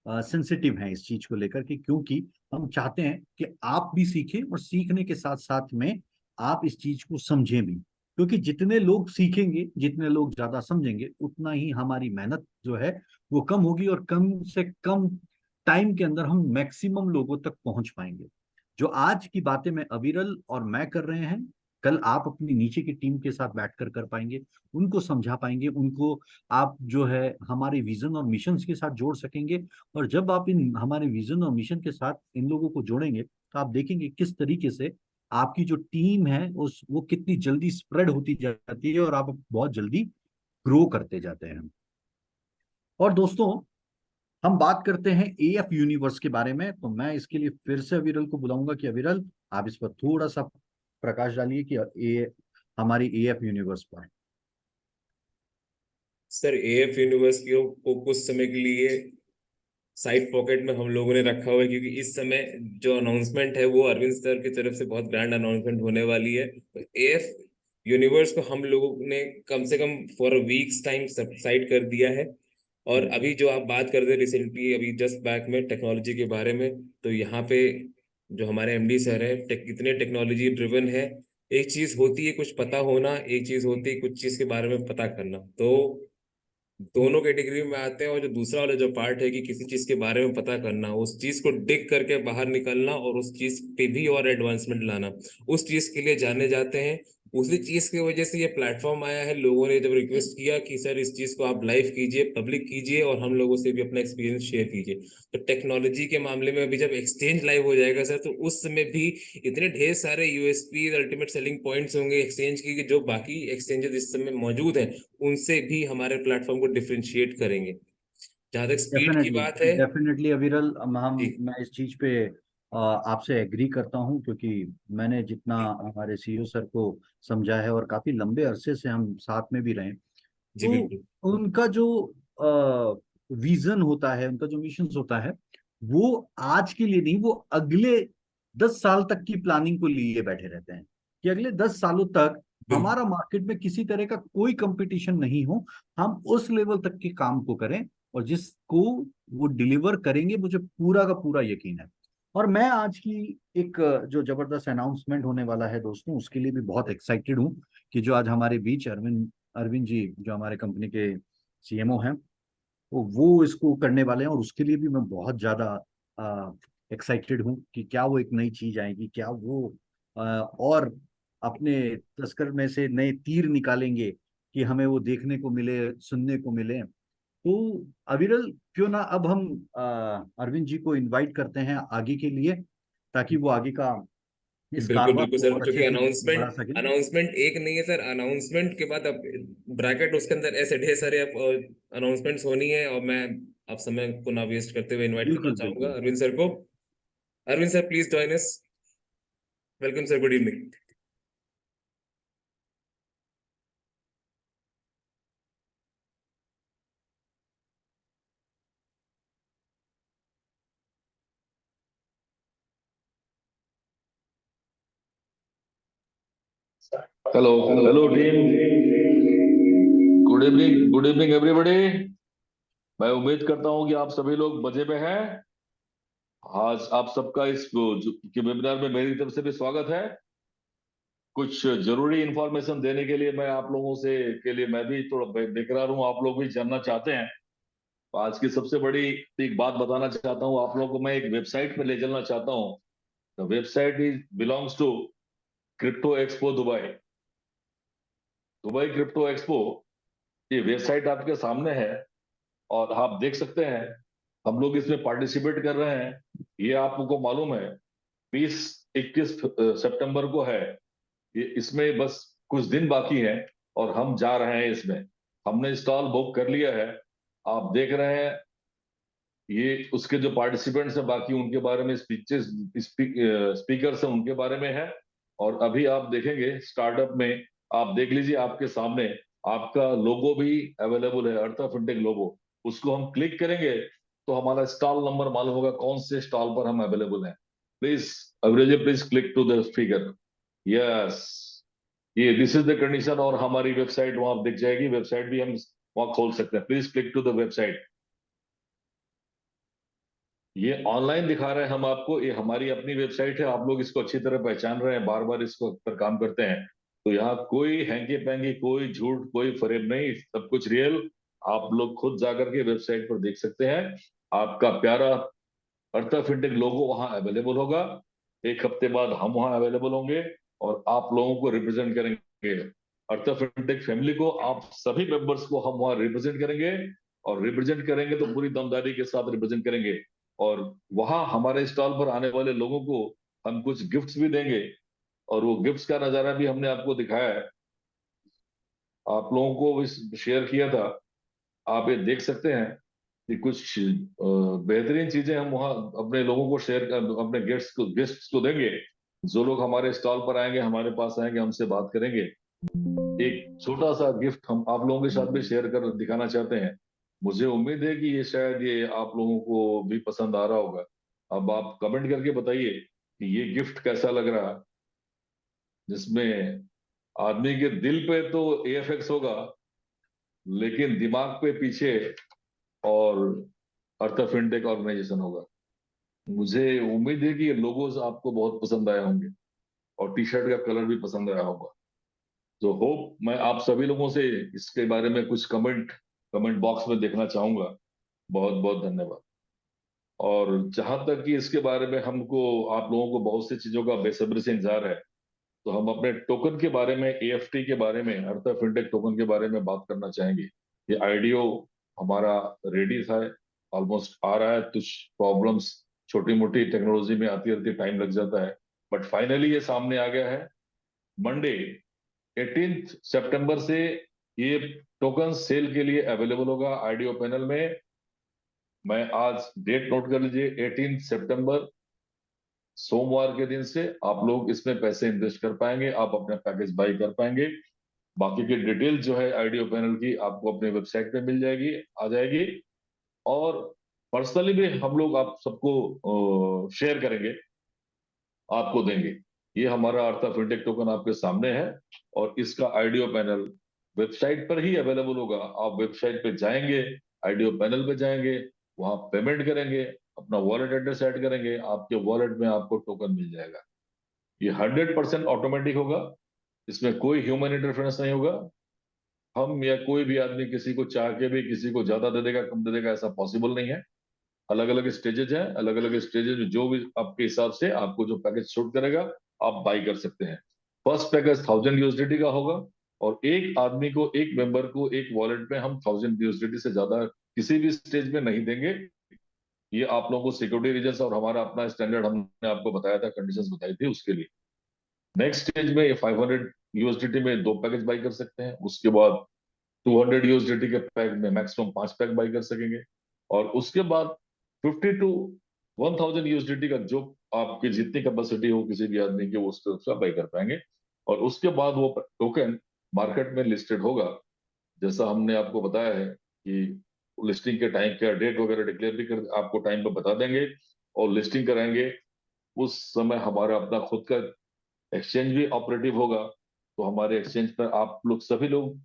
सेंसिटिव हैं इस चीज को लेकर के, क्योंकि हम चाहते हैं कि आप भी सीखें और सीखने के साथ साथ में आप इस चीज को समझें भी। क्योंकि जितने लोग सीखेंगे, जितने लोग ज्यादा समझेंगे, उतना ही हमारी मेहनत जो है वो कम होगी और कम से कम टाइम के अंदर हम मैक्सिमम लोगों तक पहुंच पाएंगे। जो आज की बातें मैं अविरल और मैं कर रहे हैं, कल आप अपनी नीचे की टीम के साथ बैठकर कर पाएंगे, उनको समझा पाएंगे, उनको आप जो है हमारे विजन और मिशन के साथ जोड़ सकेंगे। और जब आप इन हमारे विजन और मिशन के साथ इन लोगों को जोड़ेंगे, तो आप देखेंगे किस तरीके से आपकी जो टीम है उस वो कितनी जल्दी स्प्रेड होती जाती है और आप बहुत जल्दी ग्रो करते जाते हैं। और दोस्तों, हम बात करते हैं AF यूनिवर्स के बारे में, तो मैं इसके लिए फिर से अविरल को बुलाऊंगा कि अविरल, आप इस पर थोड़ा सा प्रकाश डालिए कि हमारी AF यूनिवर्स पर। सर, एएफ यूनिवर्स को कुछ समय के लिए साइड पॉकेट में हम लोगों ने रखा हुआ है, क्योंकि इस समय जो अनाउंसमेंट है वो अरविंद सर की तरफ से बहुत ग्रैंड अनाउंसमेंट होने वाली है। तो एएफ यूनिवर्स को हम लोगों ने कम से come for weeks time subside कर दिया है। और अभी जो आप बात कर रहे रिसेंटली अभी जस्ट बैक में टेक्नोलॉजी के बारे में, तो यहाँ पे जो हमारे एमडी सर है कितने टेक्नोलॉजी ड्रिवन है। एक चीज होती है कुछ पता होना, एक चीज होती है कुछ चीज के बारे में पता करना, तो दोनों कैटेगरी में आते हैं। और जो दूसरा वाला जो पार्ट है कि किसी चीज के बारे में पता करना, उस चीज को डिग करके बाहर निकलना और उस चीज पे भी और एडवांसमेंट लाना, उस चीज के लिए जाने जाते हैं उसी चीज की वजह से ये प्लेटफॉर्म आया है। लोगों ने जब रिक्वेस्ट किया कि सर इस चीज को आप लाइव कीजिए, पब्लिक कीजिए और हम लोगों से भी अपना एक्सपीरियंस शेयर कीजिए। तो टेक्नोलॉजी के मामले में अभी जब एक्सचेंज लाइव हो जाएगा सर, तो उस समय भी इतने ढेर सारे यूएसपी अल्टीमेट सेलिंग पॉइंट्स होंगे एक्सचेंज की कि जो बाकी एक्सचेंजेस इस समय मौजूद हैं उनसे भी हमारे प्लेटफॉर्म को डिफरेंशिएट करेंगे। जहां तक स्पीड की डेफिनेटली, बात है डेफिनेटली अविरल, जी। मैं इस चीज पे आपसे एग्री करता हूँ, क्योंकि मैंने जितना हमारे सीईओ सर को समझा है, और काफी लंबे अरसे से हम साथ में भी रहे, जी तो बिल्कुल उनका जो विजन होता है, उनका जो मिशन होता है, वो आज के लिए नहीं, वो अगले 10 साल तक की प्लानिंग को लिए बैठे रहते हैं कि अगले 10 सालों तक बिल्कुल। हमारा मार्केट में किसी तरह का कोई कंपटीशन नहीं हो, हम उस लेवल तक के काम को करें, और जिसको वो डिलीवर करेंगे मुझे पूरा का पूरा यकीन है। और मैं आज की एक जो जबरदस्त अनाउंसमेंट होने वाला है दोस्तों, उसके लिए भी बहुत एक्साइटेड हूँ, कि जो आज हमारे बीच अरविंद अरविंद जी, जो हमारे कंपनी के सीएमओ हैं, वो इसको करने वाले हैं, और उसके लिए भी मैं बहुत ज्यादा एक्साइटेड हूँ कि क्या वो एक नई चीज आएगी, क्या वो और अपने तस्कर में से नए तीर निकालेंगे कि हमें वो देखने को मिले, सुनने को मिले। तो अविरल, क्यों ना अब हम अरविंद जी को इनवाइट करते हैं आगे के लिए, ताकि वो आगे का इस बिल्कुल कारवा बिल्कुल को सर, और क्योंकि अच्छे से बढ़ा अनाउंसमेंट सकें। अनाउंसमेंट एक नहीं है सर। अनाउंसमेंट के बाद अब ब्रैकेट उसके अंदर ऐसे ढेर सारे अनाउंसमेंट्स होनी है, और मैं आप समय को ना वेस्ट करते हुए इनवाइट करना बिल्कुल चाहूंगा बिल्कुल। अरविंद सर को। Arvind sir please join us. Welcome sir, good evening. Hello hello team, good evening everybody. मैं उम्मीद करता हूं कि आप सभी लोग मजे में हैं। आज आप सबका इस के वेबिनार में मेरी तरफ से भी स्वागत है। कुछ जरूरी इंफॉर्मेशन देने के लिए मैं आप लोगों से के लिए मैं भी थोड़ा बेकरार हूं, आप लोग भी जानना चाहते हैं। तो आज की सबसे बड़ी एक बात बताना चाहता हूं आप लोगों को, मैं एक वेबसाइट पे ले चलना चाहता हूं। The website is belongs to crypto expo Dubai. Dubai crypto expo, ये वेबसाइट आपके सामने है और आप देख सकते हैं हम लोग इसमें पार्टिसिपेट कर रहे हैं। ये आपको मालूम है 20-21 सितंबर को है। ये इसमें बस कुछ दिन बाकी हैं और हम जा रहे हैं इसमें। हमने स्टॉल बुक कर लिया है। आप देख रहे हैं ये उसके जो पार्टिसिपेंट्स हैं बाकी उनके बारे में स्पीचेस, स्पीकर्स हैं उनके बारे में है। और अभी आप देखेंगे स्टार्टअप में, आप देख लीजिए आपके सामने आपका लोगो भी अवेलेबल है, अर्थ ऑफ इंटेक लोगो। उसको हम क्लिक करेंगे तो हमारा स्टॉल नंबर मालूम होगा कौन से स्टॉल पर हम अवेलेबल हैं। Please average, please click to the figure. Yes, ये दिस इज द कंडीशन। और हमारी वेबसाइट वहां दिख जाएगी, वेबसाइट भी हम वहां खोल सकते हैं। Please click to the website. ये ऑनलाइन दिखा रहे हैं हम आपको, ये हमारी अपनी वेबसाइट है। आप लोग इसको अच्छी तरह पहचान रहे हैं, बार बार इसको पर काम करते हैं। तो यहाँ कोई हैंकी पैंकी, कोई झूठ, कोई फरेब नहीं, सब कुछ रियल। आप लोग खुद जाकर के वेबसाइट पर देख सकते हैं। आपका प्यारा अर्था फिनटेक लोगो वहां अवेलेबल होगा। एक हफ्ते बाद हम वहां अवेलेबल होंगे और आप लोगों को रिप्रेजेंट करेंगे। अर्था फिनटेक फैमिली को, आप सभी मेंबर्स को हम वहां रिप्रेजेंट करेंगे। और रिप्रेजेंट करेंगे तो पूरी दमदारी के साथ रिप्रेजेंट करेंगे। और वहां हमारे स्टॉल पर आने वाले लोगों को हम कुछ गिफ्ट्स भी देंगे। और वो गिफ्ट्स का नजारा भी हमने आपको दिखाया है, आप लोगों को भी शेयर किया था। आप ये देख सकते हैं कि कुछ बेहतरीन चीजें हम वहाँ अपने लोगों को शेयर कर, अपने गेस्ट्स को देंगे। जो लोग हमारे स्टॉल पर आएंगे, हमारे पास आएंगे, हमसे बात करेंगे, एक छोटा सा गिफ्ट हम आप लोगों के साथ भी शेयर कर दिखाना चाहते हैं। मुझे उम्मीद है कि ये शायद ये आप लोगों को भी पसंद आ रहा होगा। अब आप कमेंट करके बताइए कि ये गिफ्ट कैसा लग रहा, जिसमें आदमी के दिल पे तो एएफएक्स होगा, लेकिन दिमाग पे पीछे और अर्थ फिनटेक ऑर्गेनाइजेशन होगा। मुझे उम्मीद है कि ये लोगोज आपको बहुत पसंद आए होंगे और टी शर्ट का कलर भी पसंद आया होगा। तो होप मैं आप सभी लोगों से इसके बारे में कुछ कमेंट कमेंट बॉक्स में देखना चाहूंगा। बहुत बहुत धन्यवाद। और जहां तक कि इसके बारे में हमको आप लोगों को बहुत सी चीजों का बेसब्री से इंतजार है। तो हम अपने टोकन के बारे में, एएफटी के बारे में, अर्था फिनटेक टोकन के बारे में बात करना चाहेंगे। ये आईडीओ हमारा रेडी था, ऑलमोस्ट आ रहा है। कुछ प्रॉब्लम्स छोटी मोटी टेक्नोलॉजी में आती रहती, टाइम लग जाता है, बट फाइनली ये सामने आ गया है। मंडे 18 सितंबर से ये टोकन सेल के लिए अवेलेबल होगा आईडीओ पैनल में। मैं आज डेट नोट कर लीजिए, 18 सितंबर सोमवार के दिन से आप लोग इसमें पैसे इन्वेस्ट कर पाएंगे, आप अपना पैकेज बाई कर पाएंगे। बाकी की डिटेल जो है आईडीओ पैनल की आपको अपने वेबसाइट पे मिल जाएगी, आ जाएगी। और पर्सनली भी हम लोग आप सबको शेयर करेंगे, आपको देंगे। ये हमारा अर्था फिनटेक टोकन आपके सामने है, और इसका आईडीओ पैनल वेबसाइट पर ही अवेलेबल होगा। आप वेबसाइट पे जाएंगे, आईडीओ पैनल पे जाएंगे, वहां पेमेंट करेंगे, अपना वॉलेट एड्रेस ऐड करेंगे, आपके वॉलेट में आपको टोकन मिल जाएगा। ये 100% ऑटोमेटिक होगा, इसमें कोई ह्यूमन इंटरफेरेंस नहीं होगा। हम या कोई भी आदमी किसी को चाह के भी किसी को ज्यादा दे देगा, कम दे देगा, ऐसा पॉसिबल नहीं है। अलग अलग स्टेजेस हैं, अलग अलग स्टेजेस में जो भी आपके हिसाब से आपको जो पैकेज सूट करेगा आप बाई कर सकते हैं। फर्स्ट पैकेज 1000 USDT का होगा, और एक आदमी को, एक मेंबर को, एक वॉलेट में हम 1000 USDT से ज्यादा किसी भी स्टेज में नहीं देंगे। ये आप लोगों को सिक्योरिटी रीजन और हमारा अपना स्टैंडर्ड हमने आपको बताया था, कंडीशंस बताई थी उसके लिए। नेक्स्ट स्टेज में 500 USDT में 2 पैकेज बाई कर सकते हैं। उसके बाद 200 USDT के पैक में मैक्सिमम 5 पैक बाई कर सकेंगे। और उसके बाद 50 to 1000 USDT का जो आपकी जितनी कैपेसिटी हो किसी भी आदमी की, वो उसका बाई कर पाएंगे। और उसके बाद वो टोकन मार्केट में लिस्टेड होगा। जैसा हमने आपको बताया है कि लिस्टिंग के टाइम क्या डेट वगैरह डिक्लेयर भी कर आपको टाइम पे बता देंगे, और लिस्टिंग कराएंगे। उस समय हमारा अपना खुद का एक्सचेंज भी ऑपरेटिव होगा। तो हमारे एक्सचेंज पर आप लोग, सभी लोग,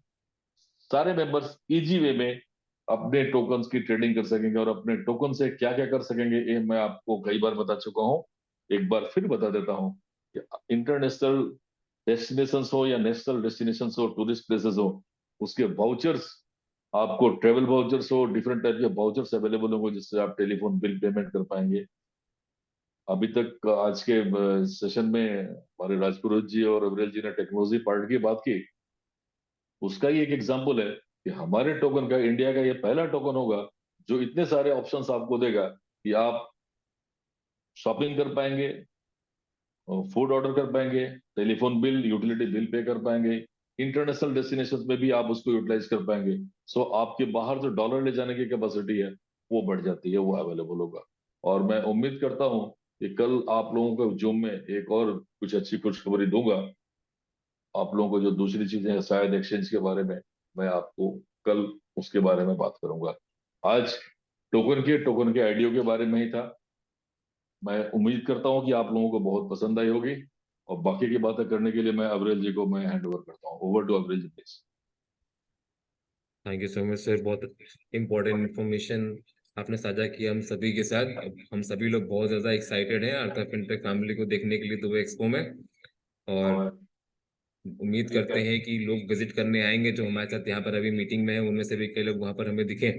सारे मेंबर्स इजी वे में अपने टोकन्स की ट्रेडिंग कर सकेंगे। और अपने टोकन से क्या क्या कर सकेंगे ये मैं आपको कई बार बता चुका हूँ, एक बार फिर बता देता हूँ कि इंटरनेशनल डेस्टिनेशंस हो या नेशनल डेस्टिनेशंस हो, टूरिस्ट प्लेसेस हो, उसके वाउचर्स, आपको ट्रेवल वाउचर्स हो, डिफरेंट टाइप के वाउचर्स अवेलेबल होंगे, जिससे आप टेलीफोन बिल पेमेंट कर पाएंगे। अभी तक आज के सेशन में हमारे राजपुरोहित जी और अविरल जी ने टेक्नोलॉजी पार्ट की बात की, उसका ही एक एग्जाम्पल है कि हमारे टोकन का, इंडिया का ये पहला टोकन होगा जो इतने सारे ऑप्शंस आपको देगा कि आप शॉपिंग कर पाएंगे, फूड ऑर्डर कर पाएंगे, telephone bill, utility bill pay कर पाएंगे, इंटरनेशनल डेस्टिनेशन में भी आप उसको यूटिलाइज कर पाएंगे। सो आपके बाहर जो डॉलर ले जाने की कैपेसिटी है वो बढ़ जाती है, वो अवेलेबल होगा। और मैं उम्मीद करता हूँ कि कल आप लोगों को जूम में एक और कुछ अच्छी खुशखबरी दूंगा। आप लोगों को जो दूसरी चीजें हैं शायद एक्सचेंज के बारे में, मैं आपको कल उसके बारे में बात करूंगा। आज टोकन के आइडिया के बारे में ही था। मैं उम्मीद करता हूं कि आप लोगों को बहुत पसंद आई होगी। और बाकी की बातें करने के लिए मैं अविरल जी को मैं हैंड ओवर करता हूँ। Over to Aviral ji please. Thank you so much sir, बहुत इम्पोर्टेंट इंफॉर्मेशन आपने साझा किया हम सभी के साथ। हम सभी लोग बहुत ज्यादा एक्साइटेड हैं अर्था फिनटेक फैमिली को देखने के लिए दुबई एक्सपो में, और उम्मीद करते हैं कि लोग विजिट करने आएंगे जो हमारे साथ यहाँ पर अभी मीटिंग में है, उनमें से भी कई लोग वहां पर हमें दिखे।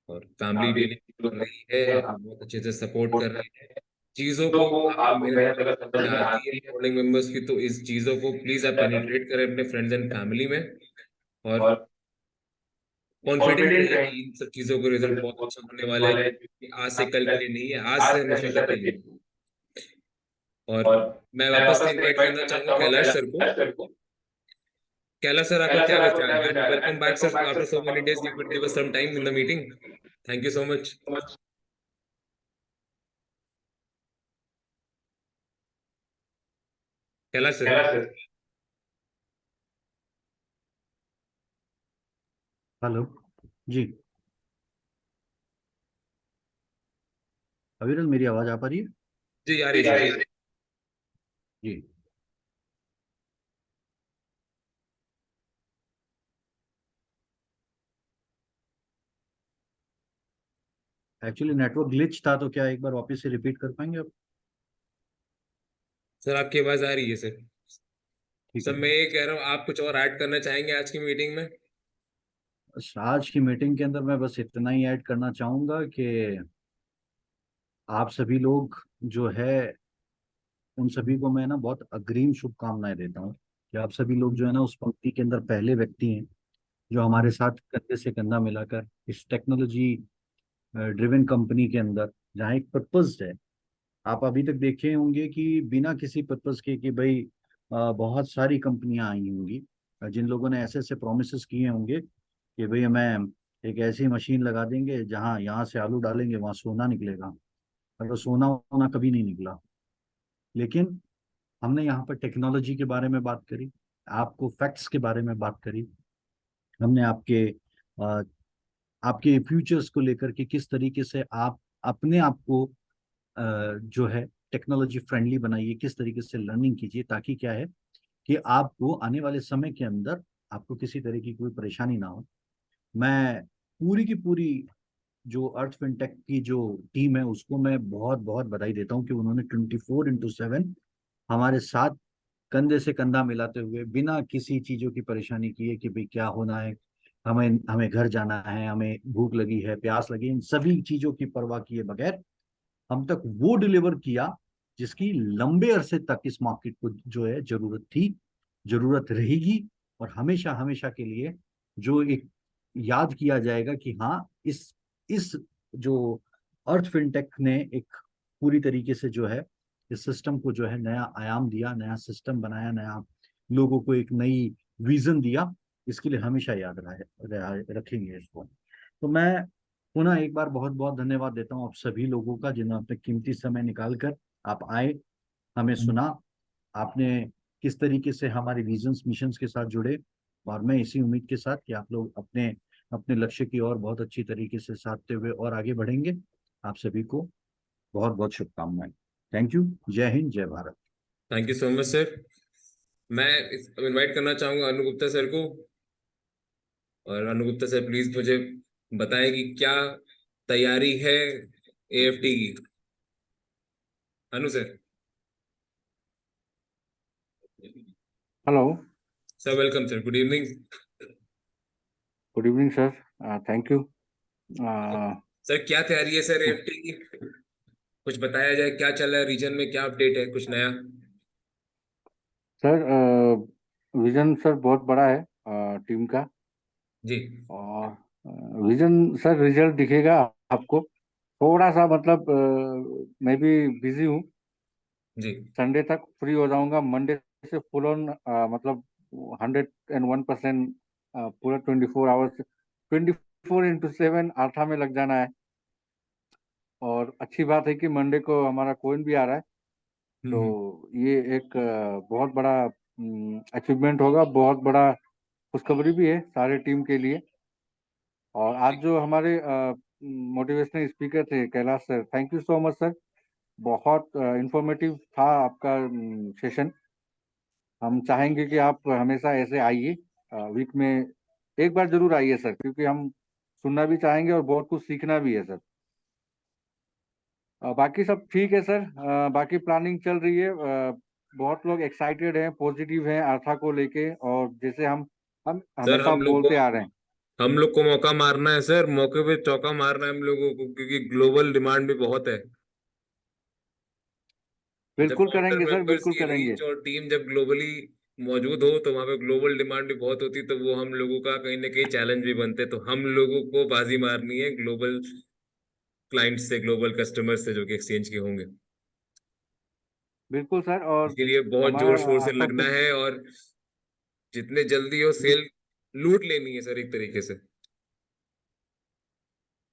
और फैमिली डेली कर रही है, आप बहुत अच्छे से सपोर्ट कर रहे हैं चीजों को। आपको मेहनत अगर समझ में आती है फॉलोइंग मेंबर्स की, तो इस चीजों को प्लीज आप पेनिट्रेट करें अपने फ्रेंड्स एंड फैमिली में, और कॉन्फिडेंट रहिए कि इन सब चीजों के रिजल्ट बहुत अच्छा होने वाला है, कि आज से कल के लिए नहीं है, आज से हमेशा के लिए। और मैं वापस से इनवाइट करना चाहूंगा कैलाश सर को। कैलाश सर, आपका क्या विचार है? And welcome back sir, after so many days you could give us some time in the meeting. Thank you so much. Kailash sir. Hello ji, Aviral मेरी आवाज आ पा रही है? जी आ रही है सर। जी, एक्चुअली नेटवर्क ग्लिच था, तो क्या एक बार वापस से रिपीट कर पाएंगे आप? सर आपकी आवाज आ रही है सर। ठीक सर है। मैं ये कह रहा हूँ, आप कुछ और ऐड करना चाहेंगे आज की मीटिंग में? बस आज की मीटिंग के अंदर मैं बस इतना ही ऐड करना चाहूंगा कि आप सभी लोग जो है उन सभी को मैं ना बहुत अग्रिम शुभकामनाएं देता हूँ कि आप सभी लोग जो है ना उस पंक्ति के अंदर पहले व्यक्ति हैं जो हमारे साथ कंधे से कंधा मिलाकर इस टेक्नोलॉजी ड्रिवन कंपनी के अंदर, जहाँ एक पर्पज है। आप अभी तक देखे होंगे कि बिना किसी पर्पज के कि भाई बहुत सारी कंपनियां आई होंगी जिन लोगों ने ऐसे ऐसे प्रोमिस किए होंगे कि भाई हमें एक ऐसी मशीन लगा देंगे जहां यहाँ से आलू डालेंगे वहां सोना निकलेगा, और सोना वोना कभी नहीं निकला। लेकिन हमने यहाँ पर टेक्नोलॉजी के बारे में बात करी, आपको फैक्ट्स के बारे में बात करी, हमने अ, आपके फ्यूचर्स को लेकर के किस तरीके से आप अपने आप को जो है टेक्नोलॉजी फ्रेंडली बनाइए, किस तरीके से लर्निंग कीजिए ताकि क्या है कि आपको आने वाले समय के अंदर आपको किसी तरह की कोई परेशानी ना हो। मैं पूरी की पूरी जो अर्थ फिनटेक की जो टीम है उसको मैं बहुत बहुत बधाई देता हूँ कि उन्होंने 24/7 हमारे साथ कंधे से कंधा मिलाते हुए बिना किसी चीजों की परेशानी किए कि भाई क्या होना है, हमें हमें घर जाना है, हमें भूख लगी है, प्यास लगी, इन सभी चीजों की परवाह किए बगैर हम तक वो डिलीवर किया जिसकी लंबे अरसे तक इस मार्केट को जो है जरूरत थी, जरूरत रहेगी, और हमेशा हमेशा के लिए जो एक याद किया जाएगा कि हाँ इस जो अर्थ फिनटेक ने एक पूरी तरीके से जो है इस सिस्टम को जो है नया आयाम दिया, नया सिस्टम बनाया, नया लोगों को एक नई विजन दिया। इसके लिए हमेशा याद रखेंगे इसको। तो मैं पुनः एक बार बहुत बहुत धन्यवाद देता हूँ आप सभी लोगों का जिन्होंने अपने कीमती समय निकाल कर आप आए, हमें सुना, आपने किस तरीके से हमारे विजन्स मिशंस के साथ जुड़े। और मैं इसी उम्मीद के साथ कि आप लोग अपने अपने लक्ष्य की ओर बहुत अच्छी तरीके से साधते हुए और आगे बढ़ेंगे। आप सभी को बहुत बहुत शुभकामनाएं। Thank you. जय हिंद, जय Bharat. Thank you so much sir. मैं इनवाइट करना चाहूंगा अनु गुप्ता सर को। और अनु गुप्ता सर प्लीज मुझे बताएं कि क्या तैयारी है एएफटी की। Anu sir. Hello. Sir welcome sir, good evening. Good evening sir. Thank you. Sir क्या तैयारी है सर एएफटी की, कुछ बताया जाए, क्या चल रहा है रीजन में, क्या अपडेट है, कुछ नया। सर विजन सर बहुत बड़ा है टीम का। जी और विजन सर रिजल्ट दिखेगा आपको। थोड़ा सा मतलब मैं भी बिजी हूँ। जी संडे तक फ्री हो जाऊंगा, मंडे से फुल ऑन मतलब 101% पूरा 24 आवर्स 24/7 आथा में लग जाना है। और अच्छी बात है कि मंडे को हमारा कोइन भी आ रहा है, हम्म। तो ये एक बहुत बड़ा अचीवमेंट होगा, बहुत बड़ा खुशखबरी भी है सारे टीम के लिए। और आज जो हमारे मोटिवेशनल स्पीकर थे Kailash sir, thank you so much sir. बहुत इंफॉर्मेटिव था आपका सेशन। हम चाहेंगे कि आप हमेशा ऐसे आइए, वीक में एक बार जरूर आइए सर, क्योंकि हम सुनना भी चाहेंगे और बहुत कुछ सीखना भी है सर। बाकी सब ठीक है सर। बाकी प्लानिंग चल रही है। बहुत लोग एक्साइटेड हैं, पॉजिटिव हैं आर्था को लेके, और जैसे हम सर हमेशा बोलते आ रहे हैं। हम लोग को मौका मारना है सर, मौके पे चौका मारना है हम लोगों को, क्योंकि ग्लोबल डिमांड भी बहुत है। जब बिल्कुल फाउंडर करेंगे सर, मेंबर्स बिल्कुल की करेंगे। रीच और टीम जब ग्लोबली मौजूद हो तो वहां पे ग्लोबल डिमांड भी बहुत होती, तो वो हम लोगों का कहीं ना कहीं चैलेंज भी बनते। तो हम लोगों को बाजी मारनी है ग्लोबल क्लाइंट से, ग्लोबल कस्टमर से जो कि एक्सचेंज के होंगे। बिल्कुल सर। और इसके लिए बहुत हमारा जोर शोर से आस्था लगना फिर है और जितने जल्दी हो जी, सेल लूट लेनी है सर एक तरीके से।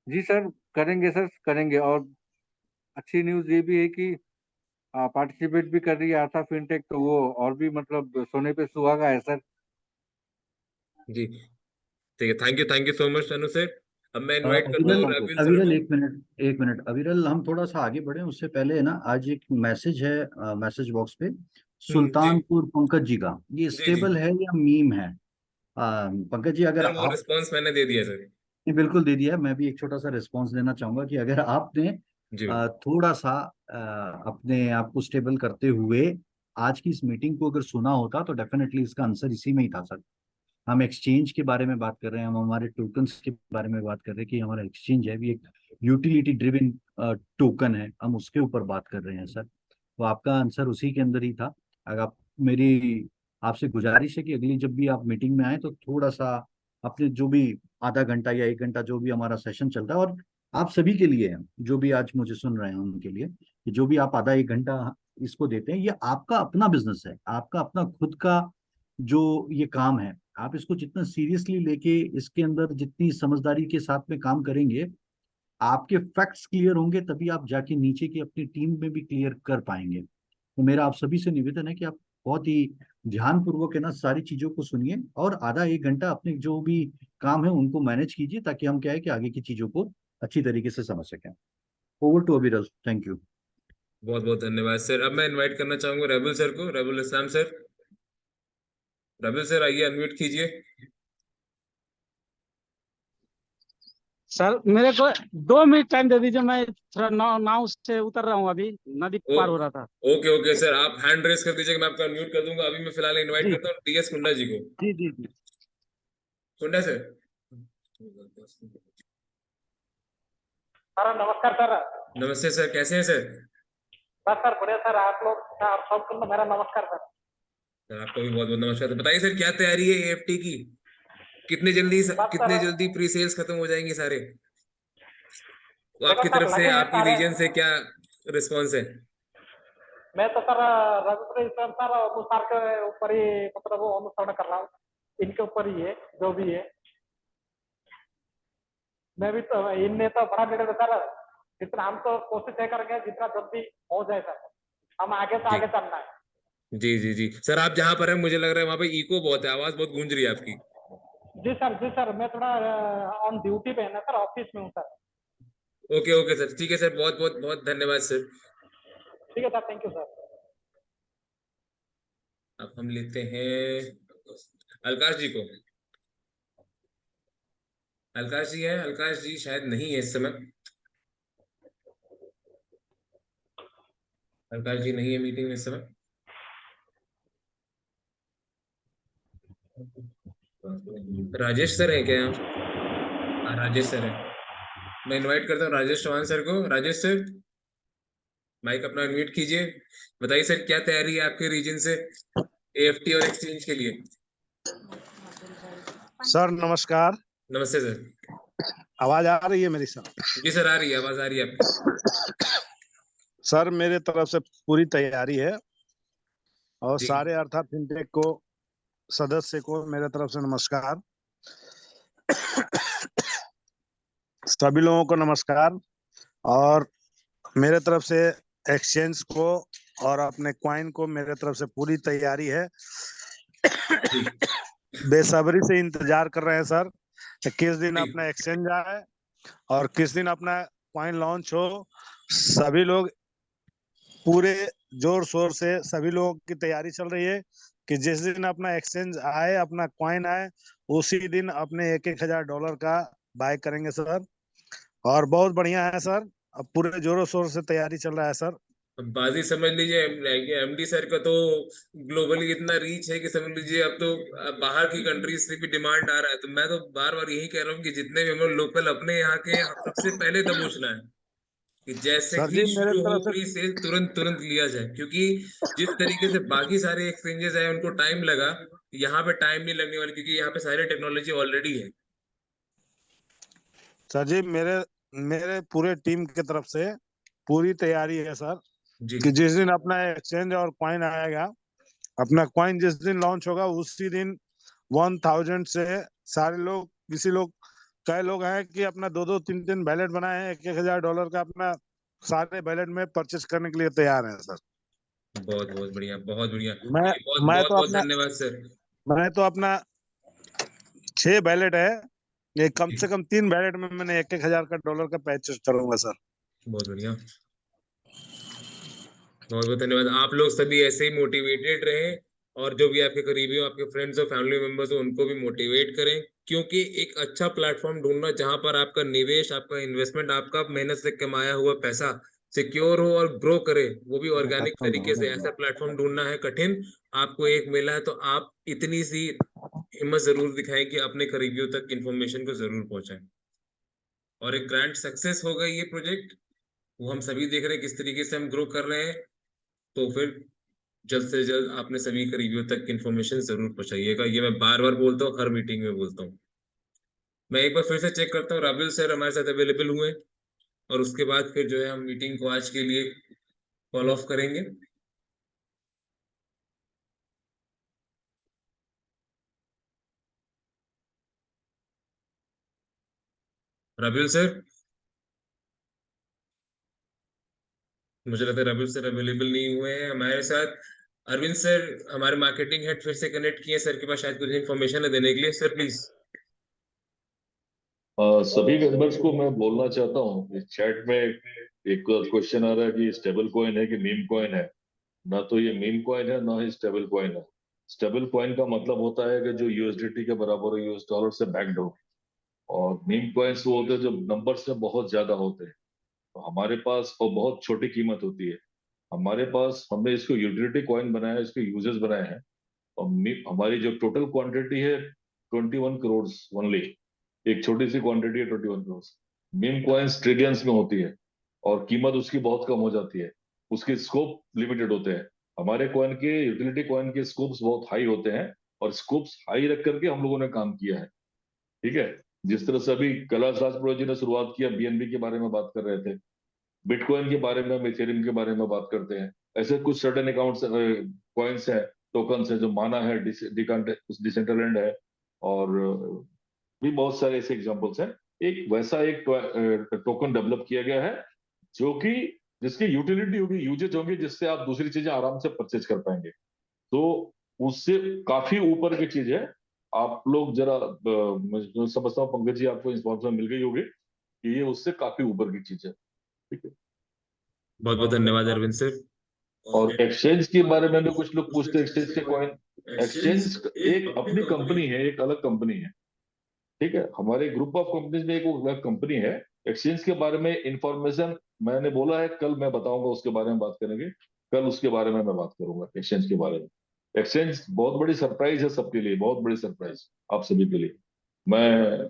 जी सर, करेंगे सर, करेंगे। और अच्छी न्यूज़ ये भी है कि पार्टिसिपेट भी कर रही है आस्था फिनटेक, तो वो और भी मतलब सोने पे सुहागा है सर। जी ठीक है, thank you so much Anu sir. अब मैं इनवाइट करता अविरल, हूँ वेलकम सर। राबिल सर अविरल को। एक मिनट, एक मिनट अविरल, हम थोड़ा सा आगे बढ़े उससे पहले है ना, आज एक मैसेज है मैसेज बॉक्स पे जी सुल्तानपुर पंकज जी का। ये जी जी स्टेबल है या मीम है? पंकज जी अगर सर, वो आप, रिस्पॉन्स मैंने दे दिया सर। ये बिल्कुल दे दिया है। मैं भी एक छोटा सा रिस्पॉन्स देना चाहूंगा कि अगर आपने जी थोड़ा सा अपने आप को स्टेबल करते हुए आज की इस मीटिंग को अगर सुना होता तो डेफिनेटली इसका आंसर इसी में ही था सर। हम एक्सचेंज के बारे में बात कर रहे हैं, हम हमारे टोकन्स के बारे में बात कर रहे हैं कि हमारा एक्सचेंज है भी एक यूटिलिटी ड्रिवन टोकन है, हम उसके ऊपर बात कर रहे हैं सर। तो आपका आंसर उसी के अंदर ही था। अगर आप, मेरी आपसे गुजारिश है कि अगली जब भी आप मीटिंग में आए तो थोड़ा सा अपने जो भी आधा घंटा या 1 घंटा जो भी हमारा सेशन चलता है, और आप सभी के लिए है, जो भी आज मुझे सुन रहे हैं उनके लिए, कि जो भी आप आधा 1 घंटा इसको देते हैं, ये आपका अपना बिजनेस है, आपका अपना खुद का जो ये काम है। आप इसको जितना सीरियसली लेके इसके अंदर जितनी समझदारी के साथ में काम करेंगे, आपके फैक्ट्स क्लियर होंगे, तभी आप जाके नीचे की अपनी टीम में भी क्लियर कर पाएंगे। तो मेरा आप सभी से निवेदन है कि आप बहुत ही ध्यानपूर्वक है ना सारी चीजों को सुनिए, और आधा 1 घंटा अपने जो भी काम है उनको मैनेज कीजिए, ताकि हम क्या है कि आगे की चीजों को अच्छी तरीके से समझ सकें। ओवर टू अविरल, थैंक यू। बहुत बहुत धन्यवाद सर। अब मैं इनवाइट करना चाहूंगा रेबुल सर को, रेबुल इस्लाम सर। रेबुल सर आइए, अनम्यूट कीजिए। सर मेरे को 2 मिनट टाइम दे दीजिए, मैं थोड़ा नाव से उतर रहा हूँ, अभी नदी ओ, पार हो रहा था। ओके ओके सर, आप हैंड रेस कर दीजिएगा, मैं आपका अनम्यूट कर दूंगा। अभी मैं फिलहाल इनवाइट जी करता हूँ टीएस कुंडा जी को। जी जी जी। कुंडा सर। सर नमस्कार सर। नमस्ते सर, कैसे हैं सर? बस सर बढ़िया सर, आप लोग आप सबको मेरा नमस्कार सर। सर आपको भी बहुत बहुत नमस्कार। तो बताइए सर, क्या तैयारी है एएफटी की? कितने बस सर जल्दी प्री सेल्स खत्म हो जाएंगे सारे? वो देखो आपकी सर तरफ से, लगे हैं आपकी सारे। रीजन से क्या रिस्पॉन्स है? मैं तो सर रविंद्र सर सर अनुसार के ऊपर ही मतलब वो अनुसरण कर रहा हूँ, इनके ऊपर ही है जो भी है। मैं भी तो इनने तो बड़ा निर्णय सर, जितना हम तो कोशिश है करेंगे जितना जल्दी हो जाए सर, हम आगे से जी आगे चलना है। जी जी जी सर, आप जहां पर हैं मुझे लग रहा है वहां पे इको बहुत है, आवाज बहुत गूंज रही है आपकी। जी सर मैं थोड़ा ऑन ड्यूटी पे है ना सर, ऑफिस में हूँ सर। ओके ओके सर, ठीक है सर, बहुत बहुत बहुत धन्यवाद सर। ठीक है सर, थैंक यू सर। अब हम लेते हैं अलकाश जी को। अलकाश जी है? अलकाश जी शायद नहीं है इस समय। अलकाश जी नहीं है मीटिंग में इस समय। राजेश सर है क्या यहाँ? हाँ राजेश सर है। मैं इनवाइट करता हूँ राजेश चौहान सर को। राजेश सर, माइक अपना अनम्यूट कीजिए। बताइए सर, क्या तैयारी है आपके रीजन से एएफटी और एक्सचेंज के लिए? सर नमस्कार। नमस्ते सर। आवाज आ रही है मेरी सर? जी सर, आ रही है, आवाज आ रही है आपकी। सर मेरे तरफ से पूरी तैयारी है, और जी सारे अर्था फिनटेक को सदस्य को मेरे तरफ से नमस्कार। सभी लोगों को नमस्कार। और मेरे तरफ से एक्सचेंज को और अपने क्वाइन को मेरे तरफ से पूरी तैयारी है। जी बेसब्री से इंतजार कर रहे हैं सर कि किस दिन जी अपना एक्सचेंज आए और किस दिन अपना क्वाइन लॉन्च हो। सभी लोग पूरे जोर शोर से, सभी लोगों की तैयारी चल रही है कि जिस दिन अपना एक्सचेंज आए, अपना क्वाइन आए, उसी दिन अपने $1,000 का बाय करेंगे सर। और बहुत बढ़िया है सर, अब पूरे जोरों शोर से तैयारी चल रहा है सर। अब बाजी समझ लीजिए, एमडी सर का तो ग्लोबली इतना रीच है कि समझ लीजिए अब तो बाहर की कंट्रीज से भी डिमांड आ रहा है। तो मैं तो बार बार यही कह रहा हूँ कि जितने भी हम लोग लोकल अपने यहाँ के हैं, सबसे पहले दबोचना है कि जैसे सर ही जी मेरे शुरू हो तरफ से, प्री सेल तुरंत तुरंत लिया जाए, क्योंकि जिस तरीके से बाकी सारे एक्सचेंजेस आए उनको टाइम लगा, यहाँ पे टाइम नहीं लगने वाला, क्योंकि यहाँ पे सारी टेक्नोलॉजी ऑलरेडी है। सर जी मेरे मेरे पूरे टीम की तरफ से पूरी तैयारी है सर जी कि जिस दिन अपना एक्सचेंज और क्वाइन आएगा, अपना क्वाइन जिस दिन लॉन्च होगा उसी दिन 1000 से सारे लोग, किसी लोग, कई लोग हैं कि अपना 2-2 3-3 बैलेट बनाए हैं, $1,000 का अपना सारे बैलेट में परचेस करने के लिए तैयार हैं सर। बहुत बहुत बढ़िया, बहुत बढ़िया। मैं चलिए, बहुत मैं बहुत तो बहुत अपना धन्यवाद सर। मैं तो अपना 6 बैलेट है, ये कम जी से कम 3 बैलेट में मैंने $1,000 का परचेस करूंगा सर। बहुत बढ़िया, बहुत बहुत धन्यवाद। आप लोग सभी ऐसे ही मोटिवेटेड रहें, और जो भी आपके करीबी हो, आपके फ्रेंड्स और फैमिली मेंबर्स हो, उनको भी मोटिवेट करें, क्योंकि एक अच्छा प्लेटफॉर्म ढूंढना जहां पर आपका निवेश, आपका इन्वेस्टमेंट, आपका मेहनत से कमाया हुआ पैसा सिक्योर हो और ग्रो करे, वो भी ऑर्गेनिक तरीके से, ऐसा प्लेटफॉर्म ढूंढना है कठिन। आपको एक मिला है तो आप इतनी सी हिम्मत जरूर दिखाएं कि अपने करीबियों तक इंफॉर्मेशन को जरूर पहुंचाएं। और एक ग्रैंड सक्सेस होगा ये प्रोजेक्ट, वो हम सभी देख रहे हैं किस तरीके से हम ग्रो कर रहे हैं। तो फिर जल्द से जल्द आपने सभी के रिव्यू तक इन्फॉर्मेशन जरूर पहुंचाइएगा। ये मैं बार बार बोलता हूँ, हर मीटिंग में बोलता हूँ। मैं एक बार फिर से चेक करता हूँ राबिल सर हमारे साथ अवेलेबल हुए, और उसके बाद फिर जो है हम मीटिंग को आज के लिए कॉल ऑफ करेंगे। राबिल सर, मुझे लगता है राबिल सर अवेलेबल नहीं हुए हैं हमारे साथ। अरविंद सर हमारे मार्केटिंग हेड फिर से कनेक्ट किए, सर के पास शायद कुछ इन्फॉर्मेशन है देने के लिए। Sir please. सभी मेंबर्स को मैं बोलना चाहता हूँ, इस चैट में एक क्वेश्चन आ रहा है कि स्टेबल कॉइन है कि मीम कॉइन है। ना तो ये मीम कॉइन है, ना ही स्टेबल कॉइन है। स्टेबल कॉइन का मतलब होता है कि जो यूएसडीटी के बराबर हो, यूएस डॉलर से बैक्ड हो। और मीम कॉइन्स वो होते हैं जो नंबर्स में बहुत ज्यादा होते हैं। तो हमारे पास और बहुत छोटी कीमत होती है। हमारे पास, हमने इसको यूटिलिटी कॉइन बनाया है, इसके यूजर्स बनाए हैं। और हमारी जो टोटल क्वांटिटी है 21 करोड़ ओनली। एक छोटी सी क्वांटिटी है 21 करोड़। मीम कॉइन्स ट्रिलियंस में होती है और कीमत उसकी बहुत कम हो जाती है। उसके स्कोप लिमिटेड होते हैं। हमारे कॉइन के, यूटिलिटी कॉइन के स्कोप्स बहुत हाई होते हैं, और स्कोप्स हाई रख करके हम लोगों ने काम किया है। ठीक है। जिस तरह से अभी कैलाश राजपुरोहित जी ने शुरुआत किया, बीएनबी के बारे में बात कर रहे थे, बिटकॉइन के बारे में, इथेरियम के बारे में बात करते हैं। ऐसे कुछ सर्टेन अकाउंट्स, कॉइन्स हैं, टोकन्स हैं जो माना है, डिसेंट्रलैंड है, और भी बहुत सारे ऐसे एग्जांपल्स हैं। एक वैसा एक टोकन डेवलप किया गया है जो कि, जिसकी यूटिलिटी होगी, यूजेज होंगे, जिससे आप दूसरी चीजें आराम से परचेज कर पाएंगे। तो उससे काफी ऊपर की चीज है। आप लोग जरा, मैं समझता हूँ पंकज जी आपको इन्फॉर्मेशन मिल गई होगी कि ये उससे काफी ऊपर की चीज है। ठीक है। बहुत बहुत धन्यवाद अरविंद सर। और एक्सचेंज के बारे में भी कुछ लोग पूछते हैं, एक्सचेंज के कॉइन। एक्सचेंज एक अपनी कंपनी है, एक अलग कंपनी है। ठीक है। हमारे ग्रुप ऑफ कंपनीज में एक अलग कंपनी है। एक्सचेंज के बारे में इंफॉर्मेशन मैंने बोला है, कल मैं बताऊंगा, उसके बारे में बात करेंगे। कल उसके बारे में मैं बात करूंगा, एक्सचेंज के बारे में। एक्सचेंज बहुत बड़ी सरप्राइज है सबके लिए, बहुत बड़ी सरप्राइज आप सभी के लिए। मैं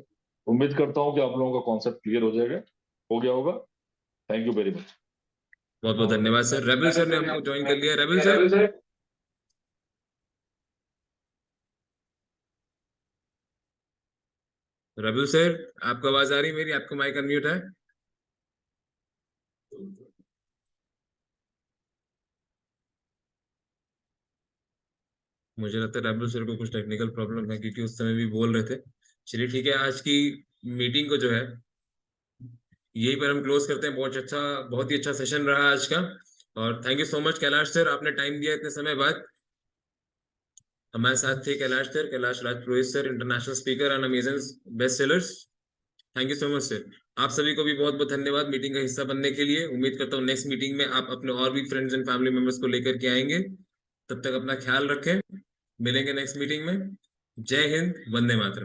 उम्मीद करता हूं कि आप लोगों का कॉन्सेप्ट क्लियर हो जाएगा, हो गया होगा। Thank you very much. बहुत बहुत धन्यवाद सर। रेबल सर ने हमको ज्वाइन कर लिया। रेबल सर, रेबल सर आपको आवाज आ रही है मेरी? आपका माइक अनम्यूट है? मुझे लगता है रेबल सर को कुछ टेक्निकल प्रॉब्लम है, क्योंकि उस समय भी बोल रहे थे। चलिए ठीक है, आज की मीटिंग को जो है यही पर हम क्लोज करते हैं। बहुत ही अच्छा सेशन रहा आज का। और thank you so much Kailash sir, आपने टाइम दिया इतने समय बाद। हमारे साथ थे Kailash sir, Kailash Rajpurohit sir, international speaker and amazing best sellers. Thank you so much sir. आप सभी को भी बहुत बहुत धन्यवाद मीटिंग का हिस्सा बनने के लिए। उम्मीद करता हूँ नेक्स्ट मीटिंग में आप अपने और भी फ्रेंड्स एंड फैमिली मेंबर्स को लेकर के आएंगे। तब तक अपना ख्याल रखें, मिलेंगे नेक्स्ट मीटिंग में। जय हिंद, वंदे मातरम।